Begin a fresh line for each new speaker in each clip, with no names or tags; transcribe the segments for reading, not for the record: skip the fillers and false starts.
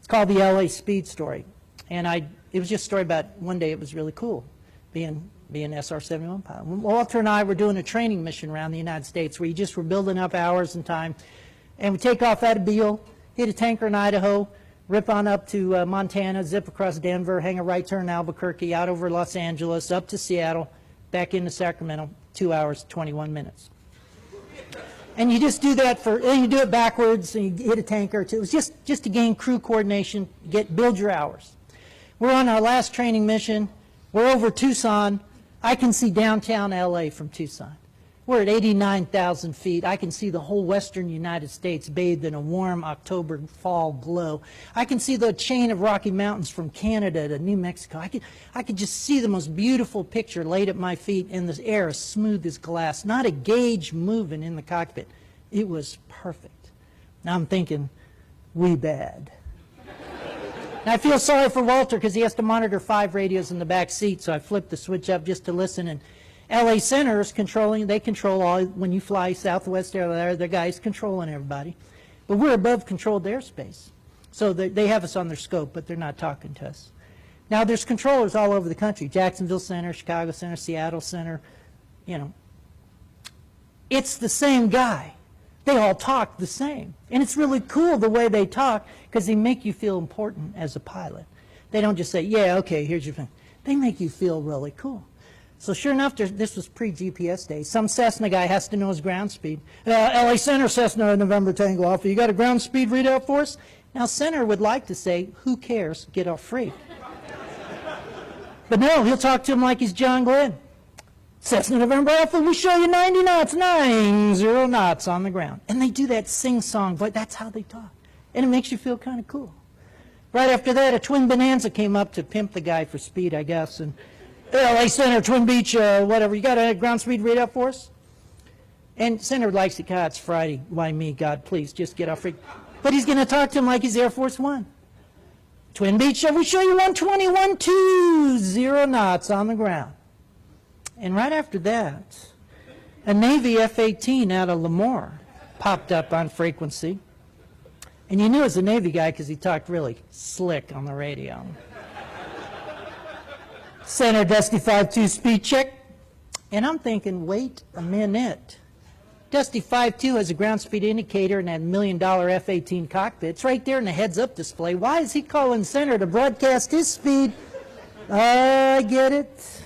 It's called the LA Speed Story. And it was just a story about one day it was really cool being SR-71 pilot. Walter and I were doing a training mission around the United States where you just were building up hours and time. And we take off out of Beale, hit a tanker in Idaho, rip on up to Montana, zip across Denver, hang a right turn in Albuquerque, out over Los Angeles, up to Seattle, back into Sacramento, 2 hours, 21 minutes. And you just do that and you do it backwards, and you hit a tanker or two. It was just to gain crew coordination, build your hours. We're on our last training mission. We're over Tucson. I can see downtown LA from Tucson. We're at 89,000 feet. I can see the whole western United States bathed in a warm October fall glow. I can see the chain of Rocky Mountains from Canada to New Mexico. I could just see the most beautiful picture laid at my feet, and the air as smooth as glass. Not a gauge moving in the cockpit. It was perfect. Now I'm thinking, we bad. And I feel sorry for Walter because he has to monitor 5 radios in the back seat, so I flipped the switch up just to listen. And LA Center is controlling, they control all, when you fly Southwest Air, their guys controlling everybody. But we're above controlled airspace. So they have us on their scope, but they're not talking to us. Now there's controllers all over the country, Jacksonville Center, Chicago Center, Seattle Center, you know. It's the same guy. They all talk the same. And it's really cool the way they talk because they make you feel important as a pilot. They don't just say, yeah, okay, here's your thing. They make you feel really cool. So sure enough, this was pre-GPS days. Some Cessna guy has to know his ground speed. LA Center, Cessna, November Tango Alpha. You got a ground speed readout for us? Now Center would like to say, who cares, get off free. But no, he'll talk to him like he's John Glenn. Cessna, November Alpha, we show you 90 knots, 90 knots on the ground. And they do that sing-song, but that's how they talk. And it makes you feel kind of cool. Right after that, a twin Bonanza came up to pimp the guy for speed, I guess. And LA Center, Twin Beach, whatever, you got a ground speed readout for us? And Center likes it, God, it's Friday. Why me, God, please, just get off free. But he's going to talk to him like he's Air Force One. Twin Beach, we show you 121, 20 knots on the ground. And right after that, a Navy F-18 out of Lemoore popped up on frequency. And you knew it was a Navy guy because he talked really slick on the radio. Center, Dusty 5-2 speed check. And I'm thinking, wait a minute. Dusty 5-2 has a ground speed indicator in that $1 million F-18 cockpit. It's right there in the heads-up display. Why is he calling Center to broadcast his speed? I get it.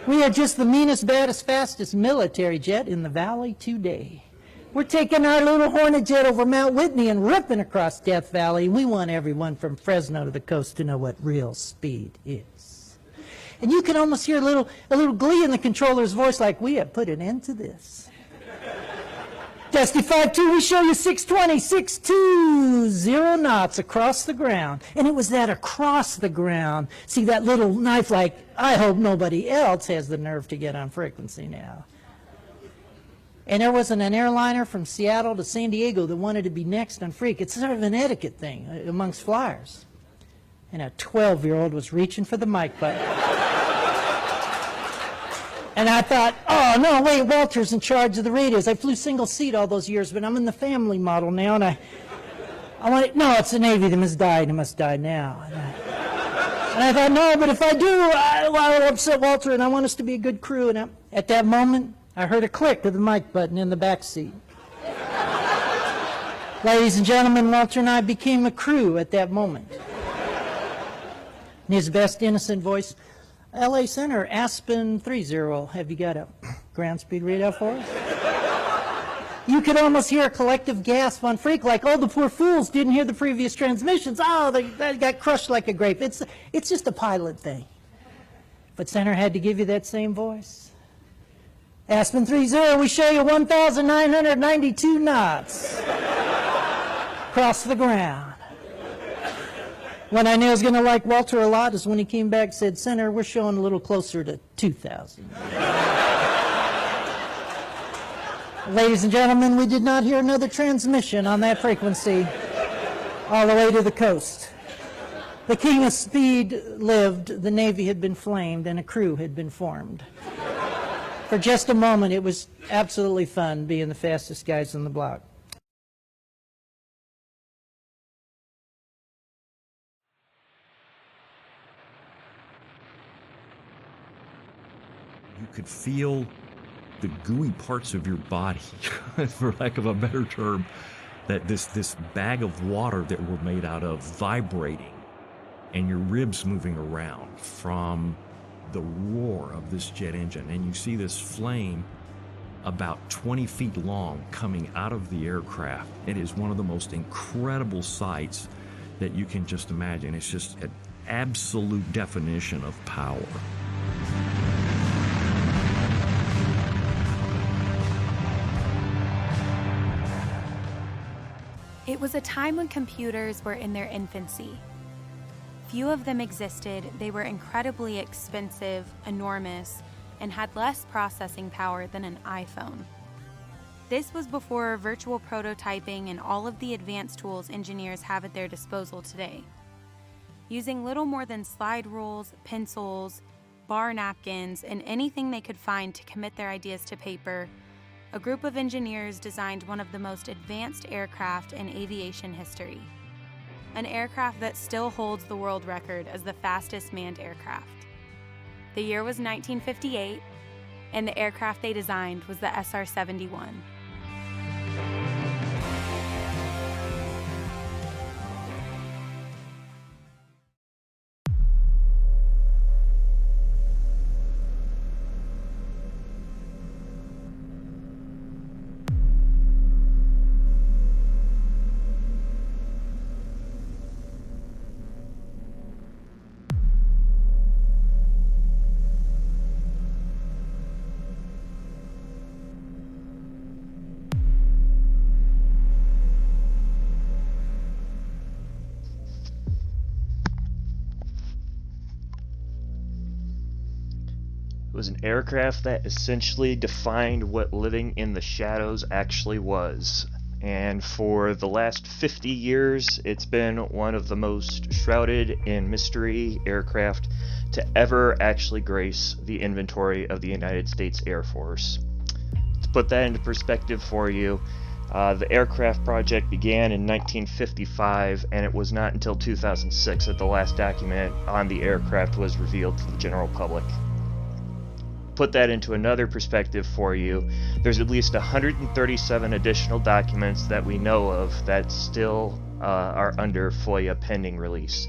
We are just the meanest, baddest, fastest military jet in the valley today. We're taking our little Hornet jet over Mount Whitney and ripping across Death Valley. We want everyone from Fresno to the coast to know what real speed is. And you can almost hear a little glee in the controller's voice, like, we have put an end to this. Dusty 5-2, we show you 620, 620 knots across the ground. And it was that across the ground. See that little knife, like, I hope nobody else has the nerve to get on frequency now. And there wasn't an airliner from Seattle to San Diego that wanted to be next on freak. It's sort of an etiquette thing amongst flyers. And a 12-year-old was reaching for the mic button. And I thought, oh, no, wait, Walter's in charge of the radios. I flew single seat all those years, but I'm in the family model now, and I wanted, no, it's the Navy that must die, and it must die now. And I thought, no, but if I do, I'll upset Walter, and I want us to be a good crew. And at that moment, I heard a click of the mic button in the back seat. Ladies and gentlemen, Walter and I became a crew at that moment. In his best innocent voice, LA Center, Aspen 30, have you got a ground speed readout for us? You could almost hear a collective gasp on freak, like, oh, the poor fools didn't hear the previous transmissions. Oh, they got crushed like a grape. It's just a pilot thing. But Center had to give you that same voice. Aspen 30, we show you 1,992 knots across the ground. When I knew I was going to like Walter a lot is when he came back and said, Center, we're showing a little closer to 2,000. Ladies and gentlemen, we did not hear another transmission on that frequency all the way to the coast. The king of speed lived, the Navy had been flamed, and a crew had been formed. For just a moment, it was absolutely fun being the fastest guys on the block.
could feel the gooey parts of your body, for lack of a better term, that this bag of water that we're made out of vibrating, and your ribs moving around from the roar of this jet engine. And you see this flame about 20 feet long coming out of the aircraft. It is one of the most incredible sights that you can just imagine. It's just an absolute definition of power.
It was a time when computers were in their infancy. Few of them existed, they were incredibly expensive, enormous, and had less processing power than an iPhone. This was before virtual prototyping and all of the advanced tools engineers have at their disposal today. Using little more than slide rules, pencils, bar napkins, and anything they could find to commit their ideas to paper, a group of engineers designed one of the most advanced aircraft in aviation history. An aircraft that still holds the world record as the fastest manned aircraft. The year was 1958, and the aircraft they designed was the SR-71.
It was an aircraft that essentially defined what living in the shadows actually was. And for the last 50 years, it's been one of the most shrouded in mystery aircraft to ever actually grace the inventory of the United States Air Force. To put that into perspective for you, the aircraft project began in 1955, and it was not until 2006 that the last document on the aircraft was revealed to the general public. Put that into another perspective for you, there's at least 137 additional documents that we know of that still are under FOIA pending release.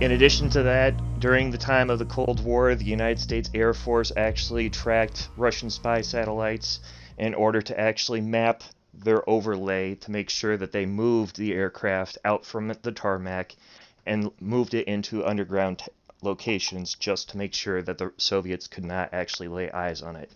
In addition to that, during the time of the Cold War, the United States Air Force actually tracked Russian spy satellites in order to actually map their overlay to make sure that they moved the aircraft out from the tarmac and moved it into underground locations just to make sure that the Soviets could not actually lay eyes on it.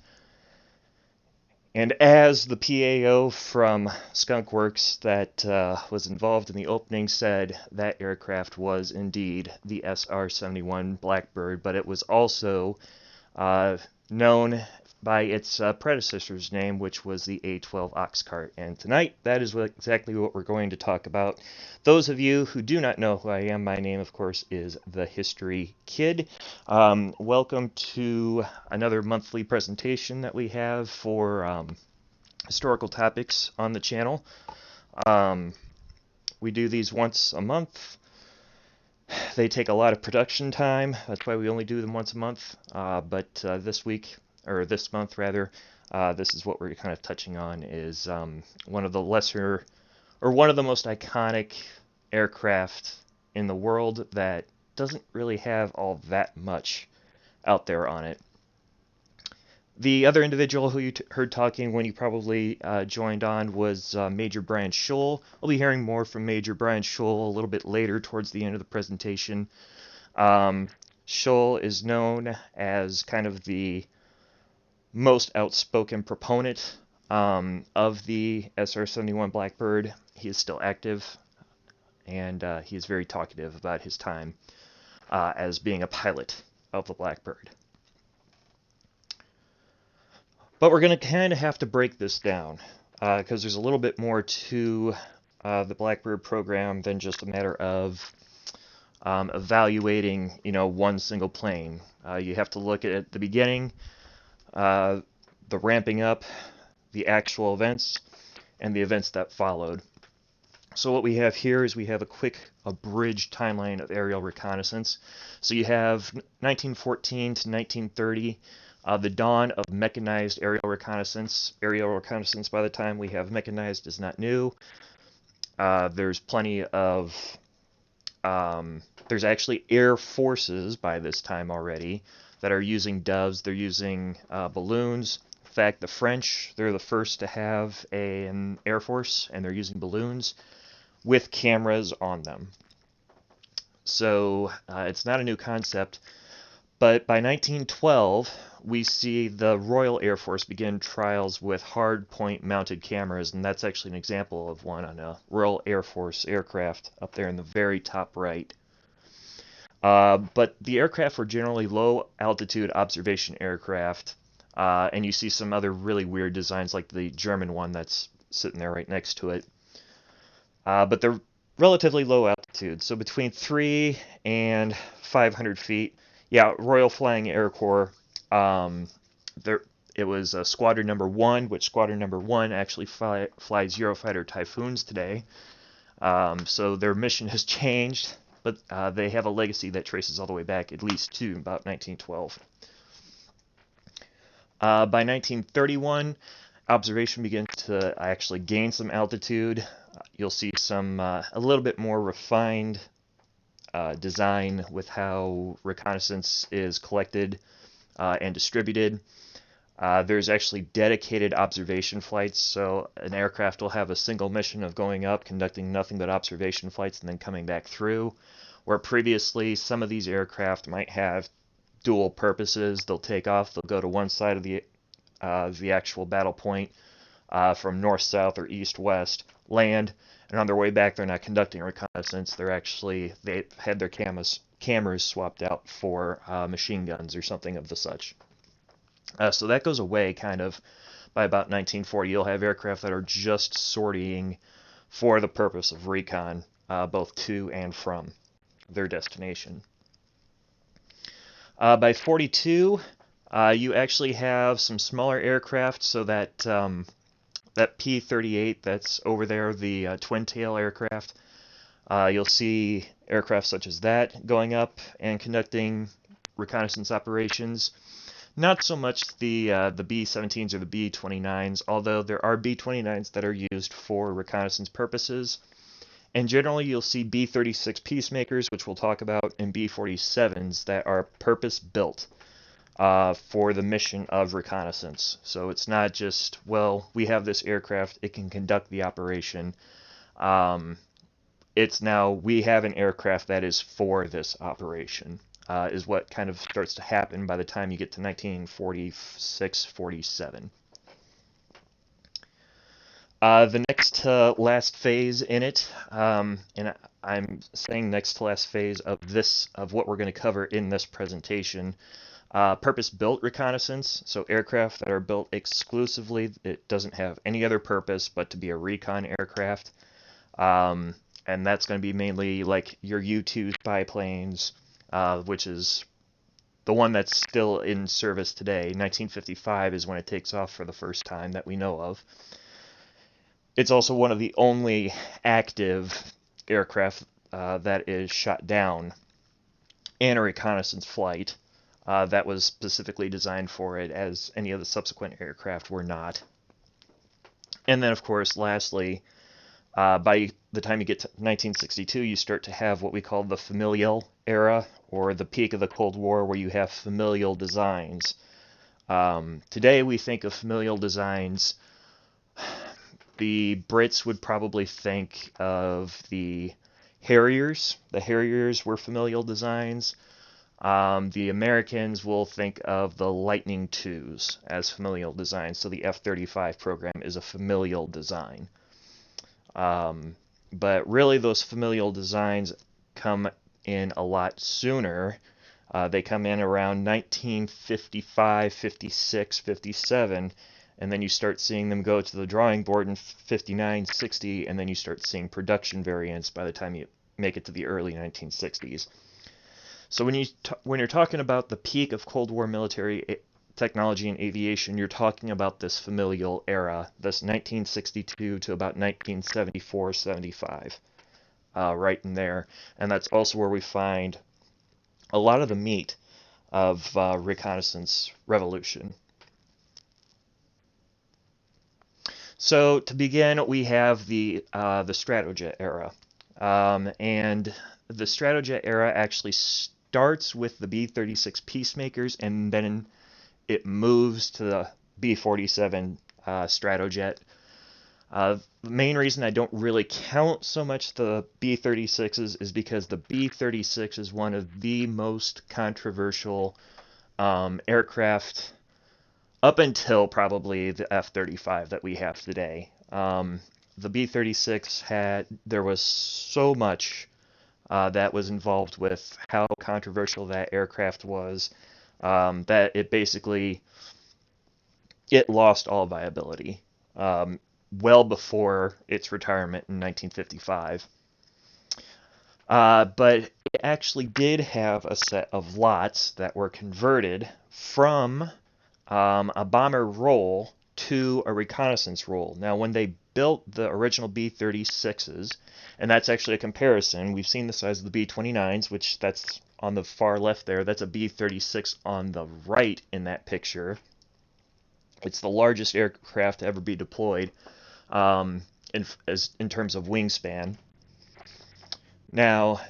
And as the PAO from Skunk Works that was involved in the opening said, that aircraft was indeed the SR-71 Blackbird, but it was also known by its predecessor's name, which was the A-12 Oxcart. And tonight, that is exactly what we're going to talk about. Those of you who do not know who I am, my name, of course, is The History Kid. Welcome to another monthly presentation that we have for historical topics on the channel. We do these once a month. They take a lot of production time. That's why we only do them once a month. But this month, this is what we're kind of touching on is one of the lesser, or one of the most iconic aircraft in the world that doesn't really have all that much out there on it. The other individual who you heard talking when you probably joined on was Major Brian Schull. We'll be hearing more from Major Brian Schull a little bit later towards the end of the presentation. Schull is known as kind of the most outspoken proponent of the SR-71 Blackbird. He is still active, and he is very talkative about his time as being a pilot of the Blackbird. But we're going to kind of have to break this down because there's a little bit more to the Blackbird program than just a matter of evaluating, one single plane. You have to look at the beginning, the ramping up, the actual events, and the events that followed. So what we have here is we have a quick abridged timeline of aerial reconnaissance. So you have 1914 to 1930, the dawn of mechanized aerial reconnaissance. Aerial reconnaissance, by the time we have mechanized, is not new. There's plenty of, there's actually air forces by this time already that are using doves. They're using balloons. In fact, the French, they're the first to have an air force, and they're using balloons with cameras on them. So it's not a new concept, but by 1912, we see the Royal Air Force begin trials with hard point mounted cameras, and that's actually an example of one on a Royal Air Force aircraft up there in the very top right. But the aircraft were generally low altitude observation aircraft, and you see some other really weird designs like the German one that's sitting there right next to it. But they're relatively low altitude, so between 3 and 500 feet. Yeah, Royal Flying Air Corps, it was Squadron Number 1, which Squadron Number 1 actually flies Eurofighter Typhoons today. So their mission has changed, but they have a legacy that traces all the way back at least to about 1912. By 1931, observation begins to actually gain some altitude. You'll see some a little bit more refined design with how reconnaissance is collected and distributed. There's actually dedicated observation flights, so an aircraft will have a single mission of going up, conducting nothing but observation flights, and then coming back through, where previously some of these aircraft might have dual purposes. They'll take off, they'll go to one side of the actual battle point from north-south or east-west, land, and on their way back they're not conducting reconnaissance. They had their cameras swapped out for machine guns or something of the such. So that goes away kind of by about 1940. You'll have aircraft that are just sortying for the purpose of recon, both to and from their destination. By 42, you actually have some smaller aircraft, so that that P-38 that's over there, the twin-tail aircraft, you'll see aircraft such as that going up and conducting reconnaissance operations. Not so much the B-17s or the B-29s, although there are B-29s that are used for reconnaissance purposes. And generally you'll see B-36 peacemakers, which we'll talk about, and B-47s that are purpose-built for the mission of reconnaissance. So it's not just, well, we have this aircraft, it can conduct the operation. It's now we have an aircraft that is for this operation, is what kind of starts to happen by the time you get to 1946-47. The next to last phase in it, and I'm saying next to last phase of what we're going to cover in this presentation, purpose-built reconnaissance, so aircraft that are built exclusively, it doesn't have any other purpose but to be a recon aircraft, and that's going to be mainly like your U-2 spy planes, which is the one that's still in service today. 1955 is when it takes off for the first time that we know of. It's also one of the only active aircraft that is shot down in a reconnaissance flight that was specifically designed for it, as any of the subsequent aircraft were not. And then, of course, lastly, by the time you get to 1962, you start to have what we call the familial era, or the peak of the Cold War, where you have familial designs. Today, we think of familial designs. The Brits would probably think of the Harriers. The Harriers were familial designs. The Americans will think of the Lightning IIs as familial designs. So the F-35 program is a familial design. But really those familial designs come in a lot sooner. They come in around 1955, 56, 57, and then you start seeing them go to the drawing board in 59, 60, and then you start seeing production variants by the time you make it to the early 1960s. So when you're talking about the peak of Cold War military technology in aviation, you're talking about this familial era, this 1962 to about 1974-75, right in there. And that's also where we find a lot of the meat of reconnaissance revolution. So to begin, we have the Stratojet era, and the Stratojet era actually starts with the B-36 Peacemakers, and then it moves to the B-47 Stratojet. The main reason I don't really count so much the B-36s is because the B-36 is one of the most controversial aircraft up until probably the F-35 that we have today. The B-36 there was so much that was involved with how controversial that aircraft was, that it lost all viability well before its retirement in 1955. But it actually did have a set of lots that were converted from a bomber role to a reconnaissance role. Now, when they built the original B-36s, and that's actually a comparison, we've seen the size of the B-29s, which that's on the far left there. That's a B-36 on the right in that picture. It's the largest aircraft to ever be deployed in terms of wingspan. Now,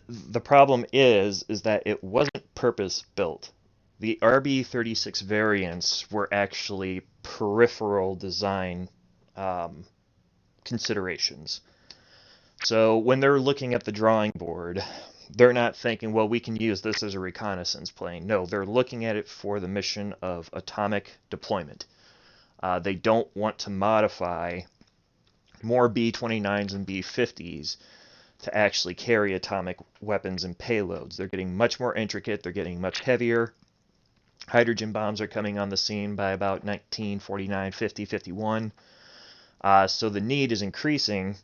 the problem is that it wasn't purpose-built. The RB-36 variants were actually peripheral design considerations. So when they're looking at the drawing board, they're not thinking, well, we can use this as a reconnaissance plane. No, they're looking at it for the mission of atomic deployment. They don't want to modify more B-29s and B-50s to actually carry atomic weapons and payloads. They're getting much more intricate. They're getting much heavier. Hydrogen bombs are coming on the scene by about 1949, 50, 51. So the need is increasing,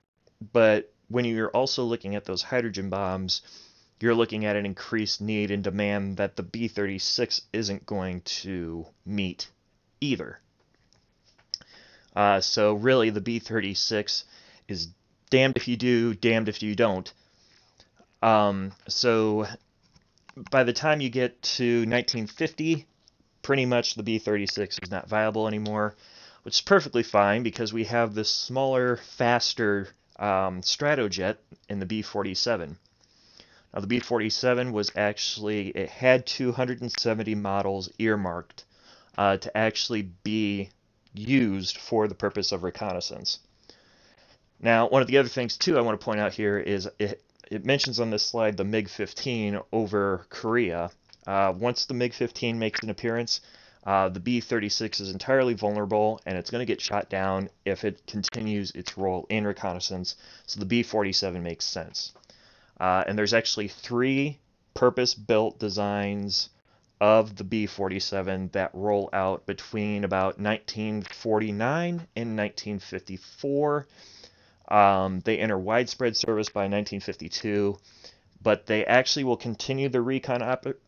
but when you're also looking at those hydrogen bombs, you're looking at an increased need and demand that the B-36 isn't going to meet either. So really the B-36 is damned if you do, damned if you don't. So by the time you get to 1950, pretty much the B-36 is not viable anymore, which is perfectly fine because we have this smaller, faster Stratojet in the B-47. Now the B-47 was actually, it had 270 models earmarked to actually be used for the purpose of reconnaissance. Now, one of the other things too I want to point out here is it mentions on this slide the MiG-15 over Korea. Once the MiG-15 makes an appearance, the B-36 is entirely vulnerable, and it's going to get shot down if it continues its role in reconnaissance, so the B-47 makes sense. And there's actually 3 purpose-built designs of the B-47 that roll out between about 1949 and 1954. They enter widespread service by 1952, but they actually will continue the recon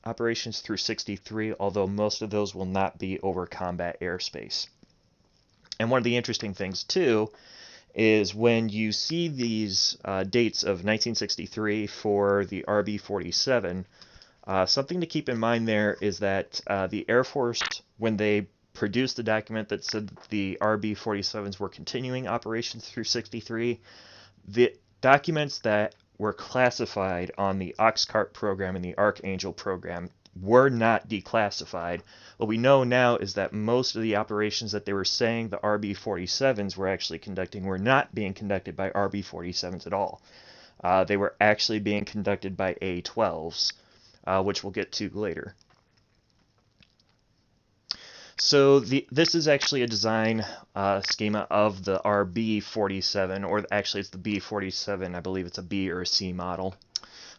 operations through 63, although most of those will not be over combat airspace. And one of the interesting things, too, is when you see these dates of 1963 for the RB-47, something to keep in mind there is that the Air Force, when they produced the document that said the RB-47s were continuing operations through 63, the documents that were classified on the Oxcart program and the Archangel program were not declassified. What we know now is that most of the operations that they were saying the RB-47s were actually conducting were not being conducted by RB-47s at all. They were actually being conducted by A-12s, which we'll get to later. So this is actually a design schema of the RB-47, or actually it's the B-47. I believe it's a B or a C model.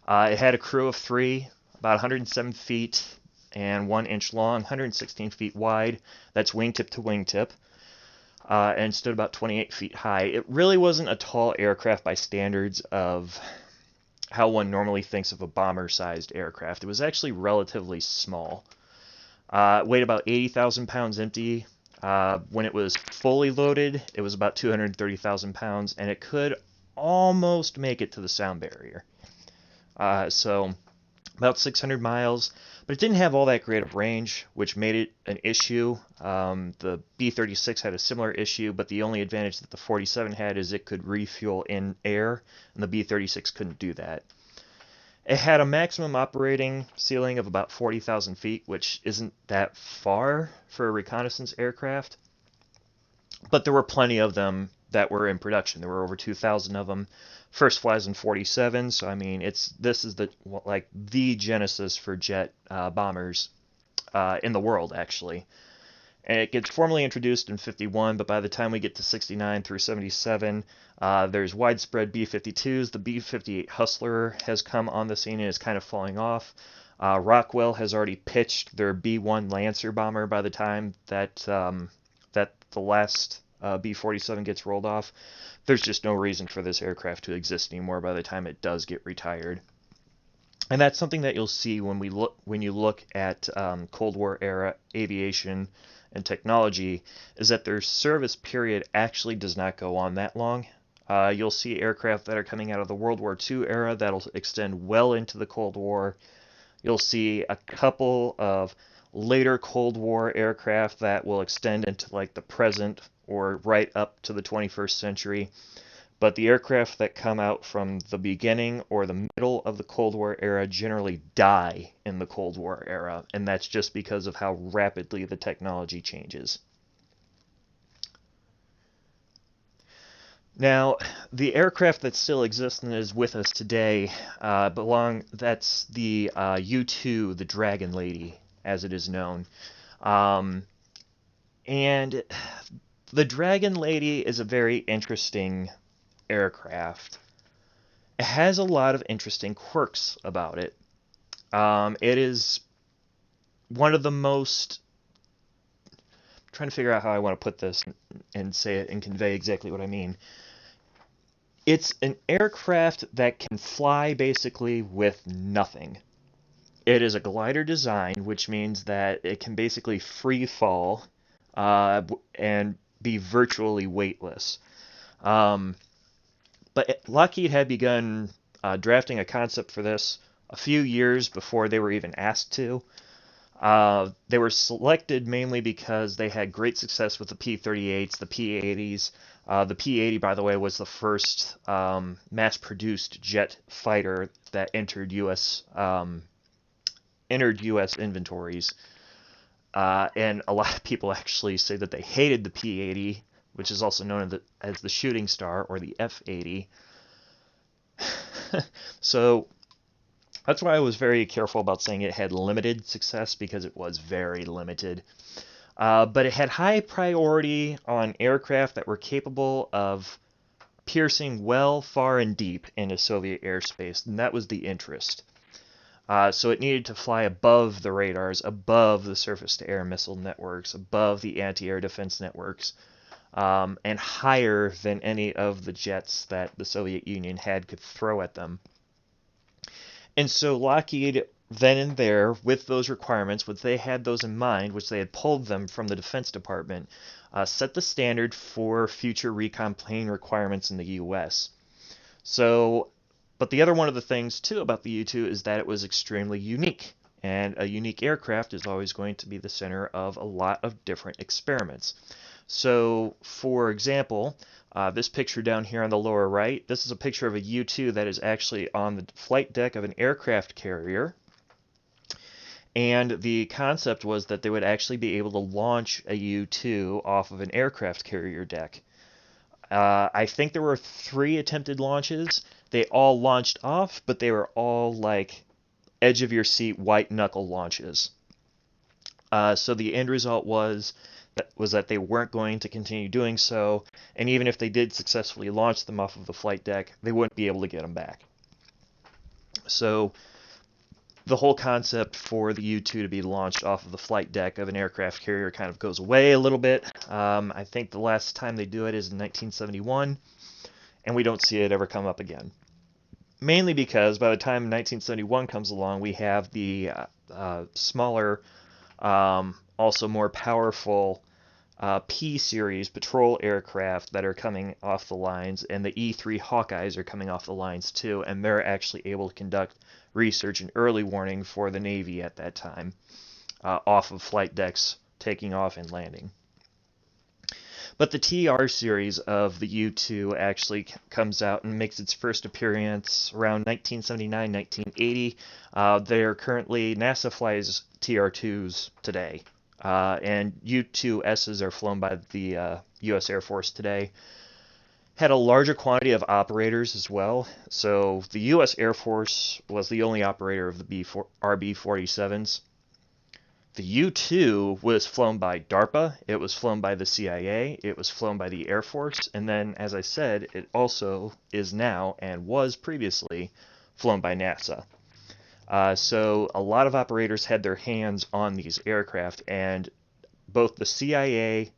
It had a crew of 3, about 107 feet and 1 inch long, 116 feet wide. That's wingtip to wingtip, and stood about 28 feet high. It really wasn't a tall aircraft by standards of how one normally thinks of a bomber-sized aircraft. It was actually relatively small. Weighed about 80,000 pounds empty. When it was fully loaded, it was about 230,000 pounds, and it could almost make it to the sound barrier. So about 600 miles, but it didn't have all that great of range, which made it an issue. The B-36 had a similar issue, but the only advantage that the 47 had is it could refuel in air, and the B-36 couldn't do that. It had a maximum operating ceiling of about 40,000 feet, which isn't that far for a reconnaissance aircraft, but there were plenty of them that were in production. There were over 2,000 of them. First flies in 47, so I mean, this is the genesis for jet bombers in the world, actually. And it gets formally introduced in 51, but by the time we get to 69 through 77, there's widespread B-52s. The B-58 Hustler has come on the scene and is kind of falling off. Rockwell has already pitched their B-1 Lancer bomber by the time that the last B-47 gets rolled off. There's just no reason for this aircraft to exist anymore by the time it does get retired. And that's something that you'll see when you look at Cold War era aviation and technology, is that their service period actually does not go on that long. You'll see aircraft that are coming out of the World War II era that'll extend well into the Cold War. You'll see a couple of later Cold War aircraft that will extend into like the present or right up to the 21st century. But the aircraft that come out from the beginning or the middle of the Cold War era generally die in the Cold War era, and that's just because of how rapidly the technology changes. Now, the aircraft that still exists and is with us today that's the U-2, the Dragon Lady, as it is known. And the Dragon Lady is a very interesting aircraft. It has a lot of interesting quirks about it. It is one of the most... I'm trying to figure out how I want to put this and say it and convey exactly what I mean. It's an aircraft that can fly basically with nothing. It is a glider design, which means that it can basically free fall and be virtually weightless. But Lockheed had begun drafting a concept for this a few years before they were even asked to. They were selected mainly because they had great success with the P-38s, the P-80s. The P-80, by the way, was the first mass-produced jet fighter that entered U.S. Inventories. And a lot of people actually say that they hated the P-80, which is also known as the Shooting Star, or the F-80. So that's why I was very careful about saying it had limited success, because it was very limited. But it had high priority on aircraft that were capable of piercing well, far, and deep into Soviet airspace, and that was the interest. So it needed to fly above the radars, above the surface-to-air missile networks, above the anti-air defense networks, and higher than any of the jets that the Soviet Union could throw at them. And so Lockheed, then and there, with those requirements, which they had those in mind, which they had pulled them from the Defense Department, set the standard for future recon plane requirements in the U.S. So, but the other one of the things, too, about the U-2 is that it was extremely unique. And a unique aircraft is always going to be the center of a lot of different experiments. So, for example, this picture down here on the lower right, this is a picture of a U-2 that is actually on the flight deck of an aircraft carrier. And the concept was that they would actually be able to launch a U-2 off of an aircraft carrier deck. I think there were 3 attempted launches. They all launched off, but they were all like edge-of-your-seat white-knuckle launches. So the end result was that they weren't going to continue doing so, and even if they did successfully launch them off of the flight deck, they wouldn't be able to get them back. So the whole concept for the U-2 to be launched off of the flight deck of an aircraft carrier kind of goes away a little bit. I think the last time they do it is in 1971, and we don't see it ever come up again. Mainly because by the time 1971 comes along, we have the smaller Also more powerful P-series patrol aircraft that are coming off the lines, and the E-3 Hawkeyes are coming off the lines too, and they're actually able to conduct research and early warning for the Navy at that time, off of flight decks, taking off and landing. But the TR series of the U-2 actually comes out and makes its first appearance around 1979, 1980. They're currently, NASA flies TR-2s today. And U-2Ss are flown by the U.S. Air Force today. Had a larger quantity of operators as well. So the U.S. Air Force was the only operator of the RB-47s. The U-2 was flown by DARPA, it was flown by the CIA, it was flown by the Air Force, and then, as I said, it also is now, and was previously, flown by NASA. So a lot of operators had their hands on these aircraft, and both the CIA,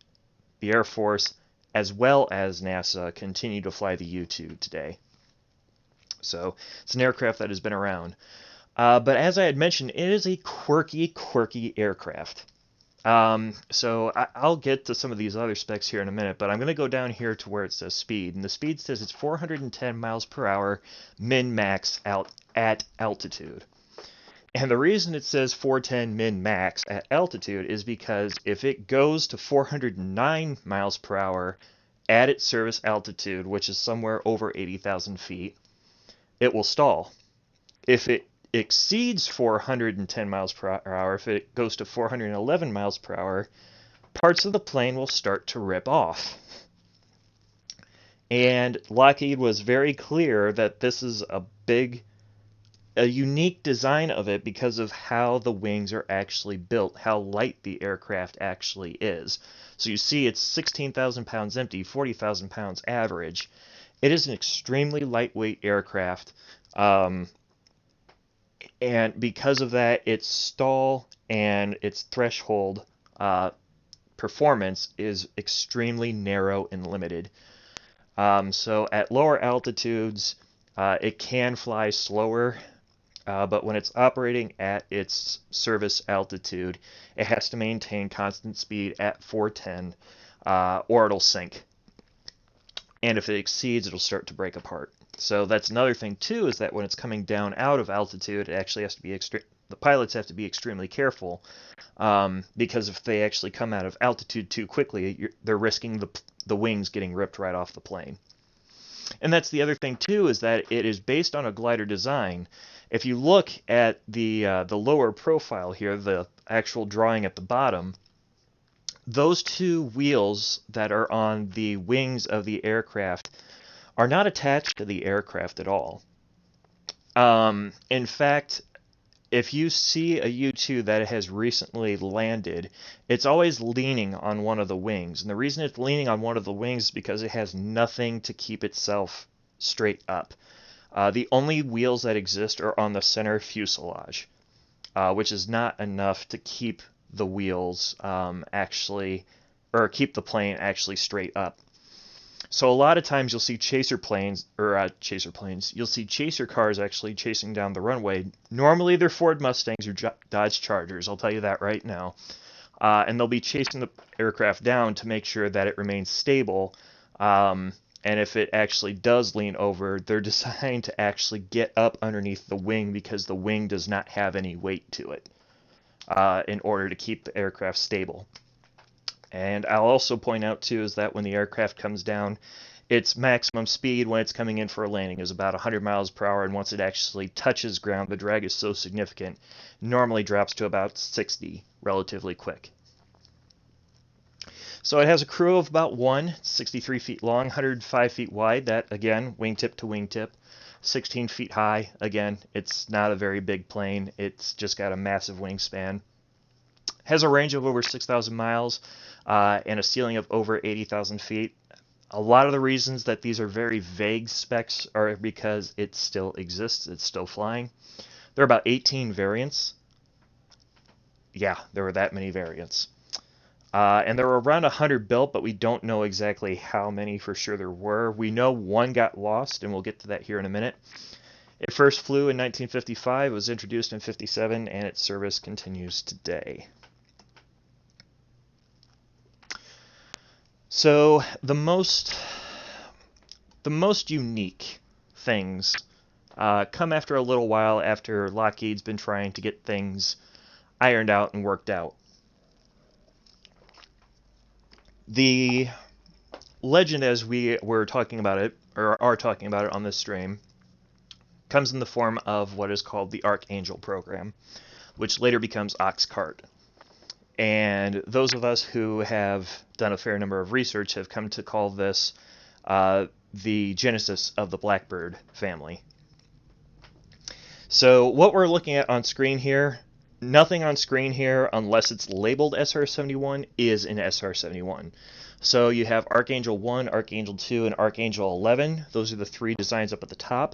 the Air Force, as well as NASA continue to fly the U-2 today. So it's an aircraft that has been around. But as I had mentioned, it is a quirky aircraft. So I'll get to some of these other specs here in a minute, but I'm going to go down here to where it says speed. And the speed says it's 410 miles per hour min-max out at altitude. And the reason it says 410 min-max at altitude is because if it goes to 409 miles per hour at its service altitude, which is somewhere over 80,000 feet, it will stall. If it exceeds 410 miles per hour, if it goes to 411 miles per hour, parts of the plane will start to rip off. And Lockheed was very clear that this is a unique design of it because of how the wings are actually built, how light the aircraft actually is. So you see it's 16,000 pounds empty, 40,000 pounds average. It is an extremely lightweight aircraft. And because of that, its stall and its threshold performance is extremely narrow and limited. So at lower altitudes, it can fly slower, but when it's operating at its service altitude, it has to maintain constant speed at 410, or it'll sink. And if it exceeds, it'll start to break apart. So that's another thing too, is that when it's coming down out of altitude, it actually has to be the pilots have to be extremely careful, because if they actually come out of altitude too quickly, they're risking the wings getting ripped right off the plane. And that's the other thing too, is that it is based on a glider design. If you look at the lower profile here, the actual drawing at the bottom, those two wheels that are on the wings of the aircraft are not attached to the aircraft at all. In fact, if you see a U-2 that has recently landed, it's always leaning on one of the wings. And the reason it's leaning on one of the wings is because it has nothing to keep itself straight up. The only wheels that exist are on the center fuselage, which is not enough to keep the wheels keep the plane actually straight up. So a lot of times you'll see you'll see chaser cars actually chasing down the runway. Normally they're Ford Mustangs or Dodge Chargers, I'll tell you that right now. And they'll be chasing the aircraft down to make sure that it remains stable. And if it actually does lean over, they're designed to actually get up underneath the wing because the wing does not have any weight to it, in order to keep the aircraft stable. And I'll also point out too is that when the aircraft comes down, its maximum speed when it's coming in for a landing is about 100 miles per hour, and once it actually touches ground, the drag is so significant, it normally drops to about 60 relatively quick. So it has a crew of about 63 feet long, 105 feet wide, that again, wingtip to wingtip, 16 feet high. Again, it's not a very big plane, it's just got a massive wingspan. Has a range of over 6,000 miles and a ceiling of over 80,000 feet. A lot of the reasons that these are very vague specs are because it still exists, it's still flying. There are about 18 variants. Yeah, there were that many variants. And there were around 100 built, but we don't know exactly how many for sure there were. We know one got lost, and we'll get to that here in a minute. It first flew in 1955, was introduced in 57, and its service continues today. So the most unique things come after a little while after Lockheed's been trying to get things ironed out and worked out. The legend, as we were talking about it, or are talking about it on this stream, comes in the form of what is called the Archangel Program, which later becomes Oxcart. And those of us who have done a fair number of research have come to call this the genesis of the Blackbird family. So what we're looking at on screen here, nothing on screen here, unless it's labeled SR-71, is an SR-71. So you have Archangel 1, Archangel 2, and Archangel 11. Those are the three designs up at the top.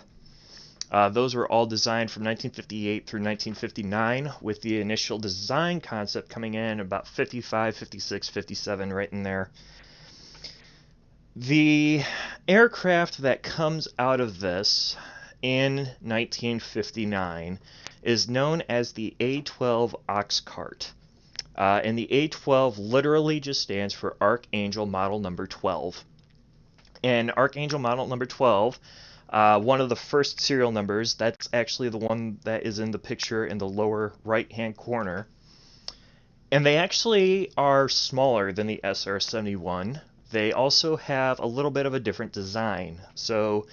Those were all designed from 1958 through 1959, with the initial design concept coming in about 55, 56, 57, right in there. The aircraft that comes out of this in 1959 is known as the A-12 Oxcart. And the A-12 literally just stands for Archangel Model Number 12. And Archangel Model Number 12, one of the first serial numbers, that's actually the one that is in the picture in the lower right-hand corner. And they actually are smaller than the SR-71. They also have a little bit of a different design. So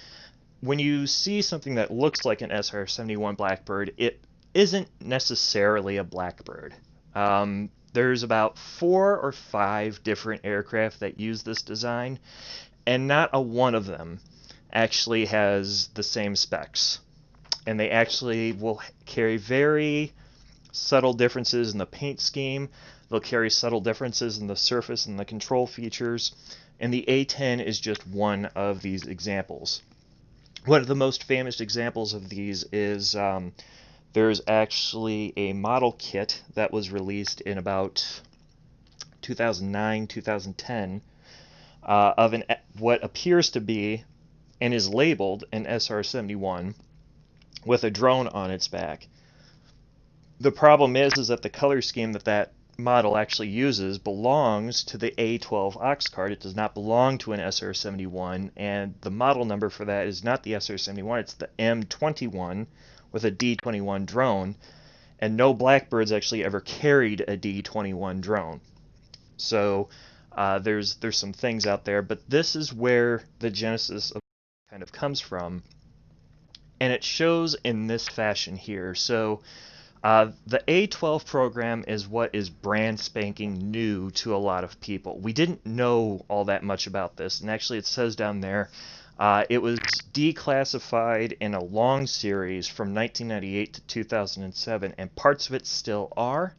when you see something that looks like an SR-71 Blackbird, it isn't necessarily a Blackbird. There's about 4 or 5 different aircraft that use this design, and not a one of them actually has the same specs. And they actually will carry very subtle differences in the paint scheme. They'll carry subtle differences in the surface and the control features. And the A-10 is just one of these examples. One of the most famous examples of these is there's actually a model kit that was released in about 2009, 2010 of what appears to be and is labeled an SR-71 with a drone on its back. The problem is that the color scheme that model actually uses belongs to the A-12 Oxcart. It does not belong to an SR-71, and the model number for that is not the SR-71, it's the M21 with a D-21 drone, and no Blackbirds actually ever carried a D-21 drone. So there's some things out there, but this is where the genesis of kind of comes from, and it shows in this fashion here. So the A-12 program is what is brand spanking new to a lot of people. We didn't know all that much about this, and actually it says down there it was declassified in a long series from 1998 to 2007, and parts of it still are,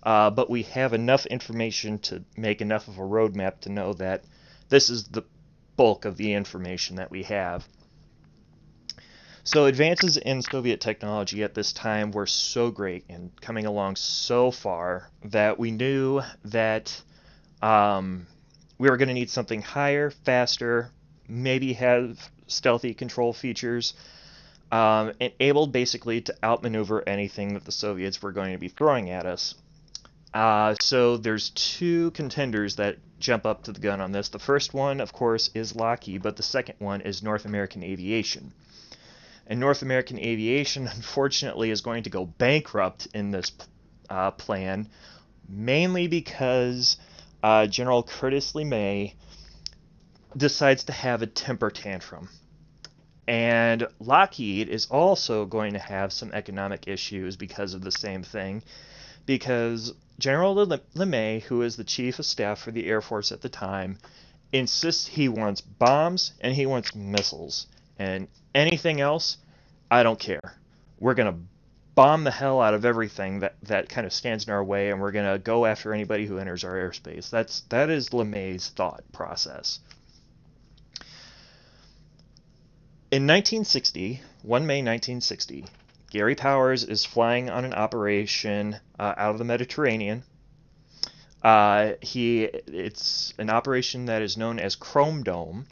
but we have enough information to make enough of a roadmap to know that this is the bulk of the information that we have. So advances in Soviet technology at this time were so great and coming along so far that we knew that we were going to need something higher, faster, maybe have stealthy control features, and able basically to outmaneuver anything that the Soviets were going to be throwing at us. So there's two contenders that jump up to the gun on this. The first one, of course, is Lockheed, but the second one is North American Aviation. And North American Aviation, unfortunately, is going to go bankrupt in this plan, mainly because General Curtis LeMay decides to have a temper tantrum. And Lockheed is also going to have some economic issues because of the same thing, because General LeMay, who is the chief of staff for the Air Force at the time, insists he wants bombs and he wants missiles. And anything else, I don't care. We're going to bomb the hell out of everything that kind of stands in our way, and we're going to go after anybody who enters our airspace. That is LeMay's thought process. In 1960, 1 May 1960, Gary Powers is flying on an operation out of the Mediterranean. It's an operation that is known as Chrome Dome,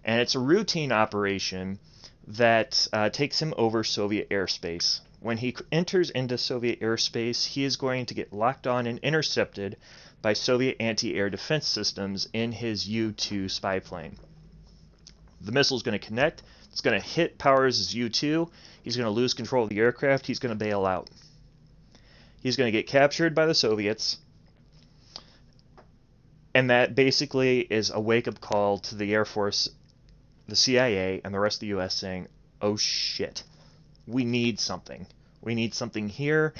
and it's a routine operation that takes him over Soviet airspace. when he enters into Soviet airspace, he is going to get locked on and intercepted by Soviet anti-air defense systems in his U-2 spy plane. The missile is going to connect. It's going to hit Powers' U-2. He's going to lose control of the aircraft. He's going to bail out. He's going to get captured by the Soviets. And that basically is a wake-up call to the Air Force, the CIA, and the rest of the U.S. saying, oh shit, we need something. We need something here.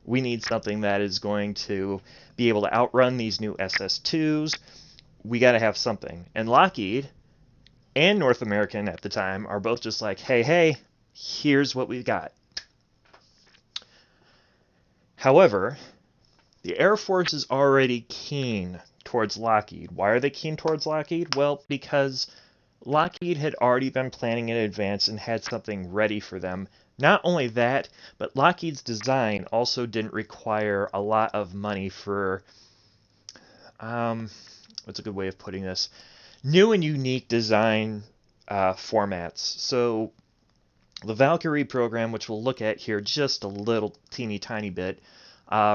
We need something that is going to be able to outrun these new SS-2s. We got to have something. And Lockheed and North American at the time are both just like, hey, here's what we've got. However, the Air Force is already keen towards Lockheed. Why are they keen towards Lockheed? Well, because Lockheed had already been planning in advance and had something ready for them. Not only that, but Lockheed's design also didn't require a lot of money for, what's a good way of putting this? New and unique design formats. So the Valkyrie program, which we'll look at here just a little teeny tiny bit,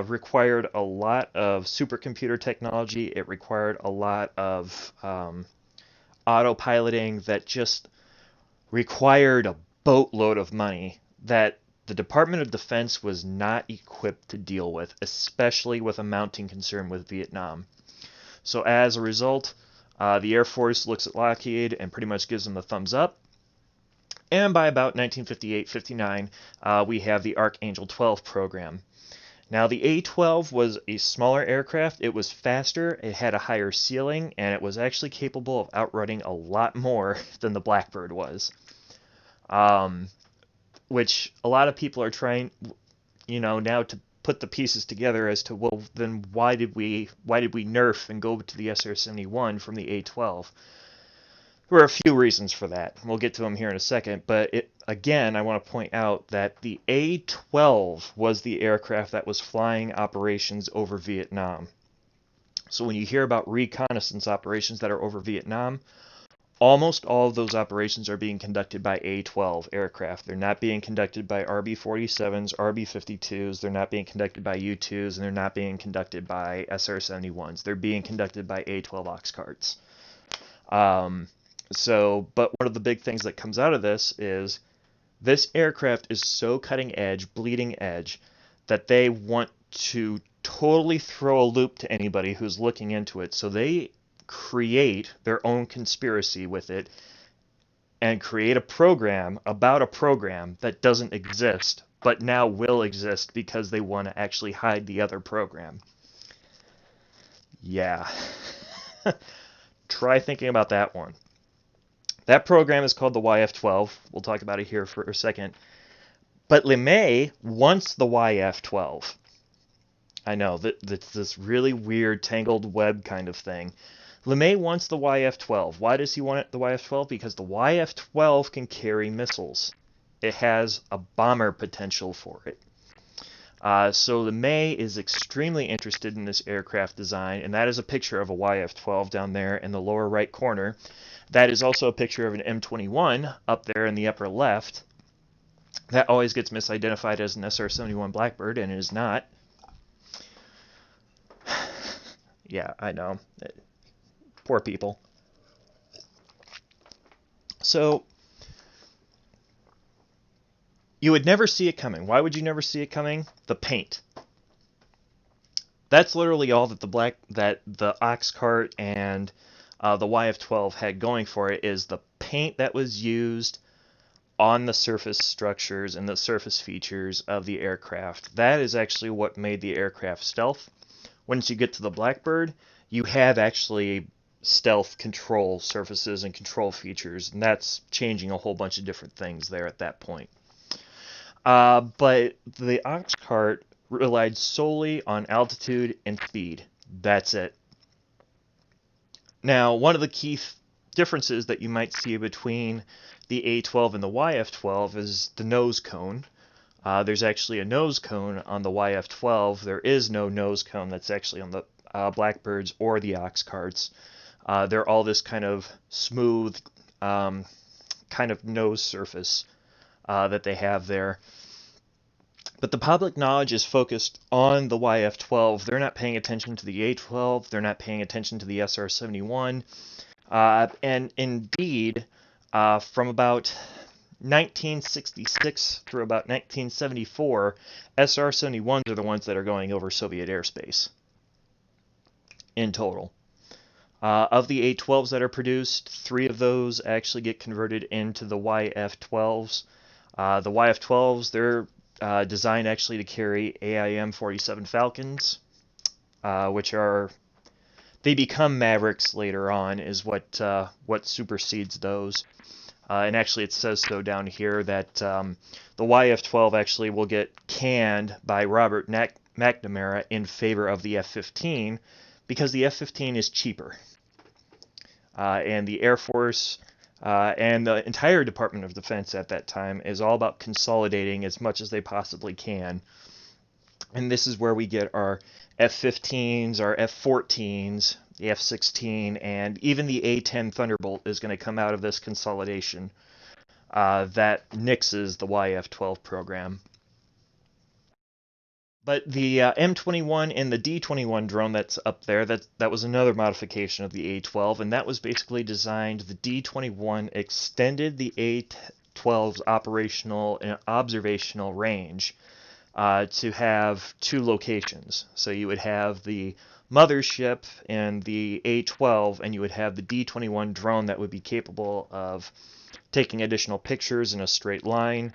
required a lot of supercomputer technology. It required a lot of autopiloting that just required a boatload of money that the Department of Defense was not equipped to deal with, especially with a mounting concern with Vietnam. So as a result, the Air Force looks at Lockheed and pretty much gives them the thumbs up. And by about 1958-59, we have the Archangel 12 program. Now, the A-12 was a smaller aircraft. It was faster, it had a higher ceiling, and it was actually capable of outrunning a lot more than the Blackbird was. Which a lot of people are trying, now to put the pieces together as to, well, then why did we nerf and go to the SR-71 from the A-12? There were a few reasons for that. We'll get to them here in a second, but again, I want to point out that the A-12 was the aircraft that was flying operations over Vietnam. So when you hear about reconnaissance operations that are over Vietnam, almost all of those operations are being conducted by A-12 aircraft. They're not being conducted by RB-47s, RB-52s, they're not being conducted by U-2s, and they're not being conducted by SR-71s. They're being conducted by A-12 ox carts. But one of the big things that comes out of this is this aircraft is so cutting edge, bleeding edge, that they want to totally throw a loop to anybody who's looking into it. So they create their own conspiracy with it and create a program about a program that doesn't exist, but now will exist because they want to actually hide the other program. Yeah. Try thinking about that one. That program is called the YF-12. We'll talk about it here for a second. But LeMay wants the YF-12. I know, that's this really weird tangled web kind of thing. LeMay wants the YF-12. Why does he want the YF-12? Because the YF-12 can carry missiles. It has a bomber potential for it. So LeMay is extremely interested in this aircraft design, and that is a picture of a YF-12 down there in the lower right corner. That is also a picture of an M21 up there in the upper left. That always gets misidentified as an SR-71 Blackbird, and it is not. Yeah, I know. Poor people. So, you would never see it coming. Why would you never see it coming? The paint. That's literally all that the ox cart and the YF-12 had going for it, is the paint that was used on the surface structures and the surface features of the aircraft. That is actually what made the aircraft stealth. Once you get to the Blackbird, you have actually stealth control surfaces and control features, and that's changing a whole bunch of different things there at that point. But the ox cart relied solely on altitude and speed. That's it. Now, one of the key differences that you might see between the A-12 and the YF-12 is the nose cone. There's actually a nose cone on the YF-12. There is no nose cone that's actually on the Blackbirds or the ox carts. They're all this kind of smooth kind of nose surface that they have there. But the public knowledge is focused on the YF-12. They're not paying attention to the A-12. They're not paying attention to the SR-71. And indeed, from about 1966 through about 1974, SR-71s are the ones that are going over Soviet airspace in total. Of the A-12s that are produced, 3 of those actually get converted into the YF-12s. The YF-12s, they're designed actually to carry AIM-47 Falcons, which are, they become Mavericks later on, is what supersedes those. And actually it says so down here that the YF-12 actually will get canned by Robert McNamara in favor of the F-15 because the F-15 is cheaper. And the Air Force and the entire Department of Defense at that time is all about consolidating as much as they possibly can. And this is where we get our F-15s, our F-14s, the F-16, and even the A-10 Thunderbolt is going to come out of this consolidation that nixes the YF-12 program. But the M21 and the D21 drone that's up there, that was another modification of the A-12, and that was basically designed, the D21 extended the A-12's operational and observational range to have 2 locations. So you would have the mothership and the A-12, and you would have the D21 drone that would be capable of taking additional pictures in a straight line,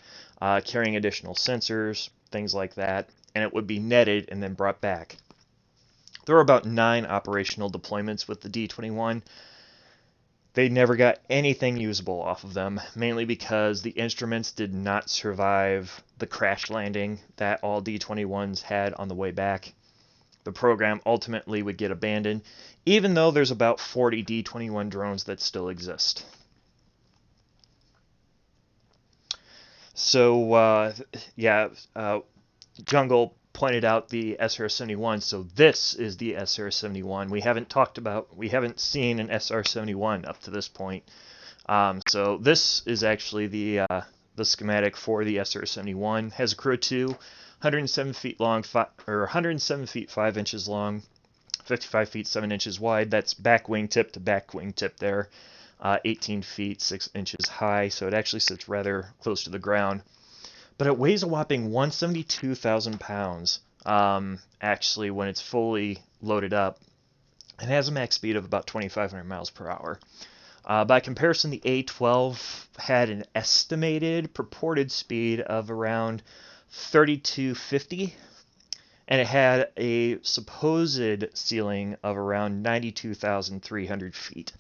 carrying additional sensors, things like that, and it would be netted and then brought back. There were about 9 operational deployments with the D21. They never got anything usable off of them, mainly because the instruments did not survive the crash landing that all D21s had on the way back. The program ultimately would get abandoned, even though there's about 40 D21 drones that still exist. So, Jungle pointed out the SR-71, so this is the SR-71. We haven't seen an SR-71 up to this point. So this is actually the schematic for the SR-71. Has a crew of 2, 107 feet long, 107 feet 5 inches long, 55 feet 7 inches wide. That's back wingtip to back wingtip there. 18 feet 6 inches high, so it actually sits rather close to the ground. But it weighs a whopping 172,000 pounds, actually, when it's fully loaded up. It has a max speed of about 2,500 miles per hour. By comparison, the A-12 had an estimated purported speed of around 3,250, and it had a supposed ceiling of around 92,300 feet.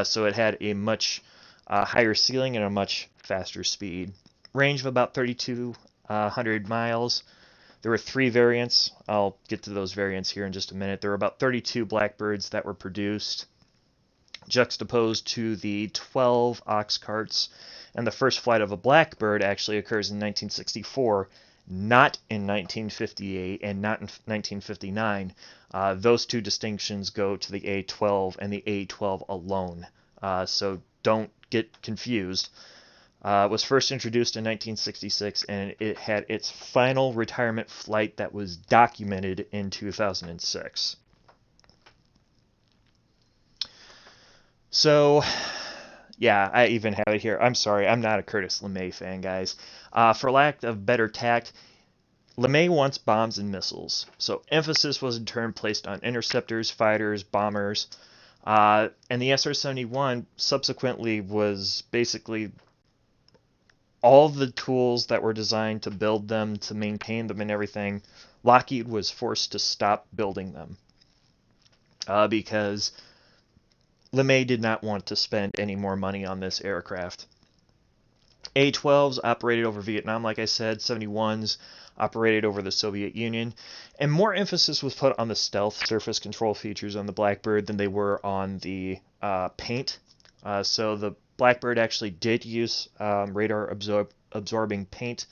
So it had a much higher ceiling and a much faster speed. Range of about 3,200 miles. There were 3 variants. I'll get to those variants here in just a minute. There were about 32 Blackbirds that were produced, juxtaposed to the 12 ox carts. And the first flight of a Blackbird actually occurs in 1964, not in 1958 and not in 1959. Those 2 distinctions go to the A-12 and the A-12 alone. So don't get confused. It was first introduced in 1966, and it had its final retirement flight that was documented in 2006. So, yeah, I even have it here. I'm sorry, I'm not a Curtis LeMay fan, guys. For lack of better tact, LeMay wants bombs and missiles, so emphasis was in turn placed on interceptors, fighters, bombers, and the SR-71 subsequently was basically all the tools that were designed to build them, to maintain them and everything. Lockheed was forced to stop building them because LeMay did not want to spend any more money on this aircraft. A-12s operated over Vietnam, like I said. 71s operated over the Soviet Union. And more emphasis was put on the stealth surface control features on the Blackbird than they were on the paint. So the Blackbird actually did use radar absorbing paint,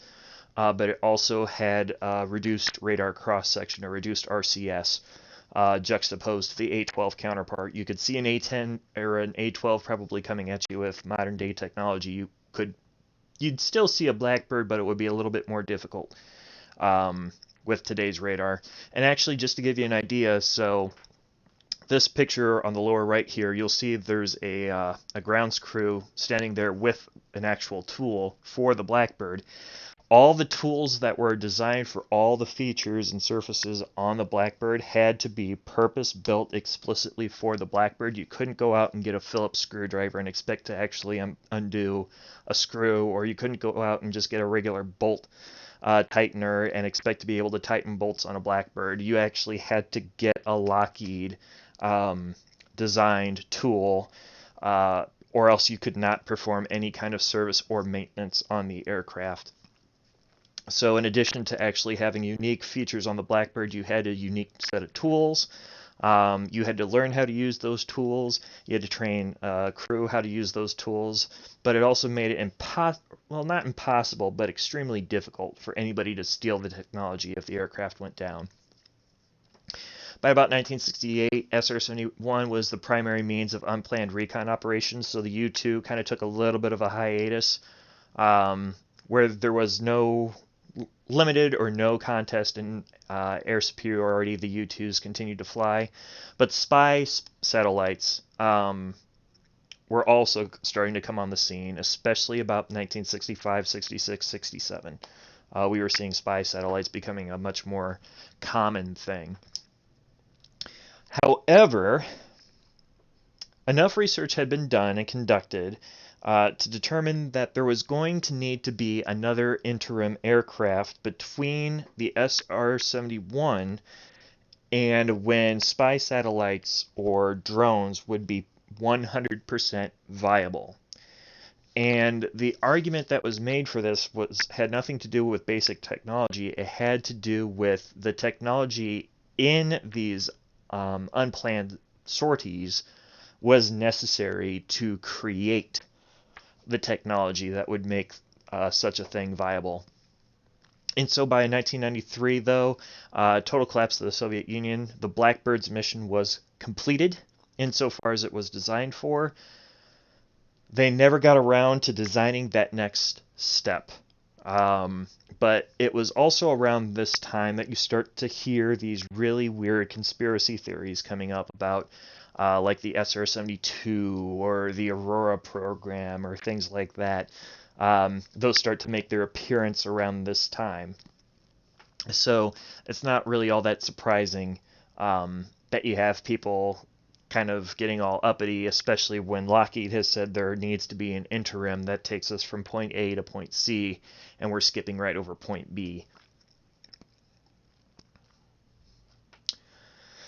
but it also had reduced radar cross-section, or reduced RCS, juxtaposed to the A-12 counterpart. You could see an A-10 or an A-12 probably coming at you with modern-day technology. You could you'd still see a Blackbird, but it would be a little bit more difficult with today's radar. And actually, just to give you an idea, so this picture on the lower right here, you'll see there's a grounds crew standing there with an actual tool for the Blackbird. All the tools that were designed for all the features and surfaces on the Blackbird had to be purpose-built explicitly for the Blackbird. You couldn't go out and get a Phillips screwdriver and expect to actually undo a screw, or you couldn't go out and just get a regular bolt tightener and expect to be able to tighten bolts on a Blackbird. You actually had to get a Lockheed designed tool, or else you could not perform any kind of service or maintenance on the aircraft. So in addition to actually having unique features on the Blackbird, you had a unique set of tools. You had to learn how to use those tools. You had to train crew how to use those tools. But it also made it not impossible, but extremely difficult for anybody to steal the technology if the aircraft went down. By about 1968, SR-71 was the primary means of unplanned recon operations, so the U-2 kind of took a little bit of a hiatus, where there was no limited or no contest in air superiority. The U-2s continued to fly, but spy satellites were also starting to come on the scene, especially about 1965, 66, 67. We were seeing spy satellites becoming a much more common thing. However, enough research had been done and conducted to determine that there was going to need to be another interim aircraft between the SR-71 and when spy satellites or drones would be 100% viable. And the argument that was made for this had nothing to do with basic technology. It had to do with the technology in these unplanned sorties was necessary to create the technology that would make such a thing viable. And so by 1993, though, total collapse of the Soviet Union, the Blackbird's mission was completed insofar as it was designed for. They never got around to designing that next step. But it was also around this time that you start to hear these really weird conspiracy theories coming up about like the SR-72 or the Aurora program or things like that. Those start to make their appearance around this time. So it's not really all that surprising that you have people kind of getting all uppity, especially when Lockheed has said there needs to be an interim that takes us from point A to point C, and we're skipping right over point B.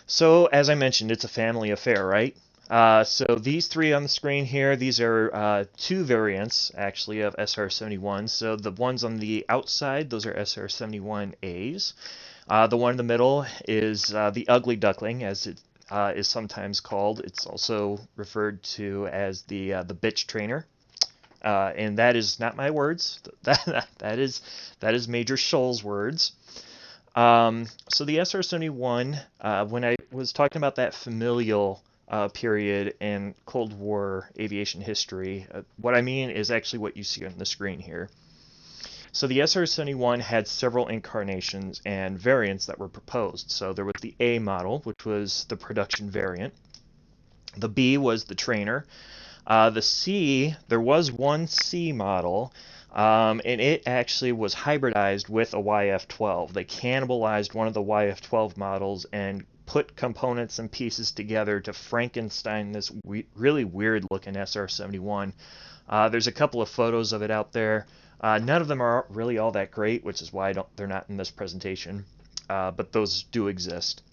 So, as I mentioned, it's a family affair, right? So these three on the screen here, these are two variants, actually, of SR-71. So the ones on the outside, those are SR-71As. The one in the middle is the Ugly Duckling, as it is sometimes called. It's also referred to as the bitch trainer. And that is not my words. That is Major Schull's words. So the SR-71, when I was talking about that familial period in Cold War aviation history, what I mean is actually what you see on the screen here. So the SR-71 had several incarnations and variants that were proposed. So there was the A model, which was the production variant. The B was the trainer. The C, there was one C model, and it actually was hybridized with a YF-12. They cannibalized one of the YF-12 models and put components and pieces together to Frankenstein this really weird-looking SR-71. There's a couple of photos of it out there. None of them are really all that great, which is why they're not in this presentation, but those do exist.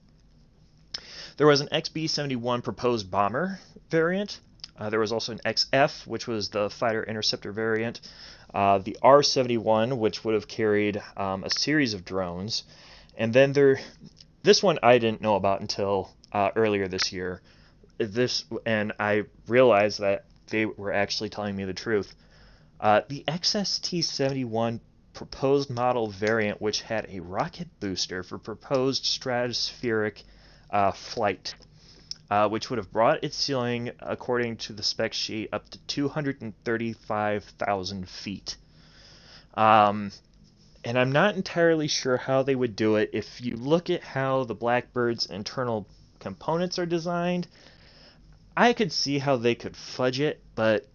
There was an XB-71 proposed bomber variant. There was also an XF, which was the fighter interceptor variant. The R-71, which would have carried a series of drones. And then this one I didn't know about until earlier this year. And I realized that they were actually telling me the truth. The XST-71 proposed model variant, which had a rocket booster for proposed stratospheric flight, which would have brought its ceiling, according to the spec sheet, up to 235,000 feet. And I'm not entirely sure how they would do it. If you look at how the Blackbird's internal components are designed, I could see how they could fudge it, but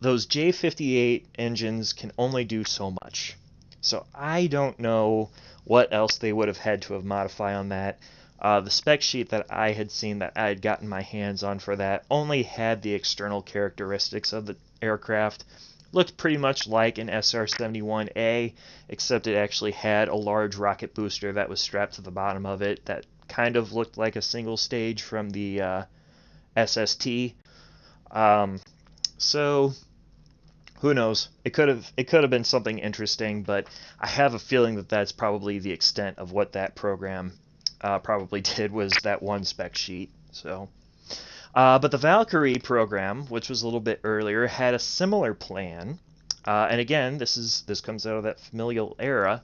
those J58 engines can only do so much. So I don't know what else they would have had to have modified on that. The spec sheet that I had seen that I had gotten my hands on for that only had the external characteristics of the aircraft. Looked pretty much like an SR-71A, except it actually had a large rocket booster that was strapped to the bottom of it that kind of looked like a single stage from the SST. So who knows? It could have been something interesting, but I have a feeling that that's probably the extent of what that program probably did, was that one spec sheet. So. But the Valkyrie program, which was a little bit earlier, had a similar plan. And again, this comes out of that familial era.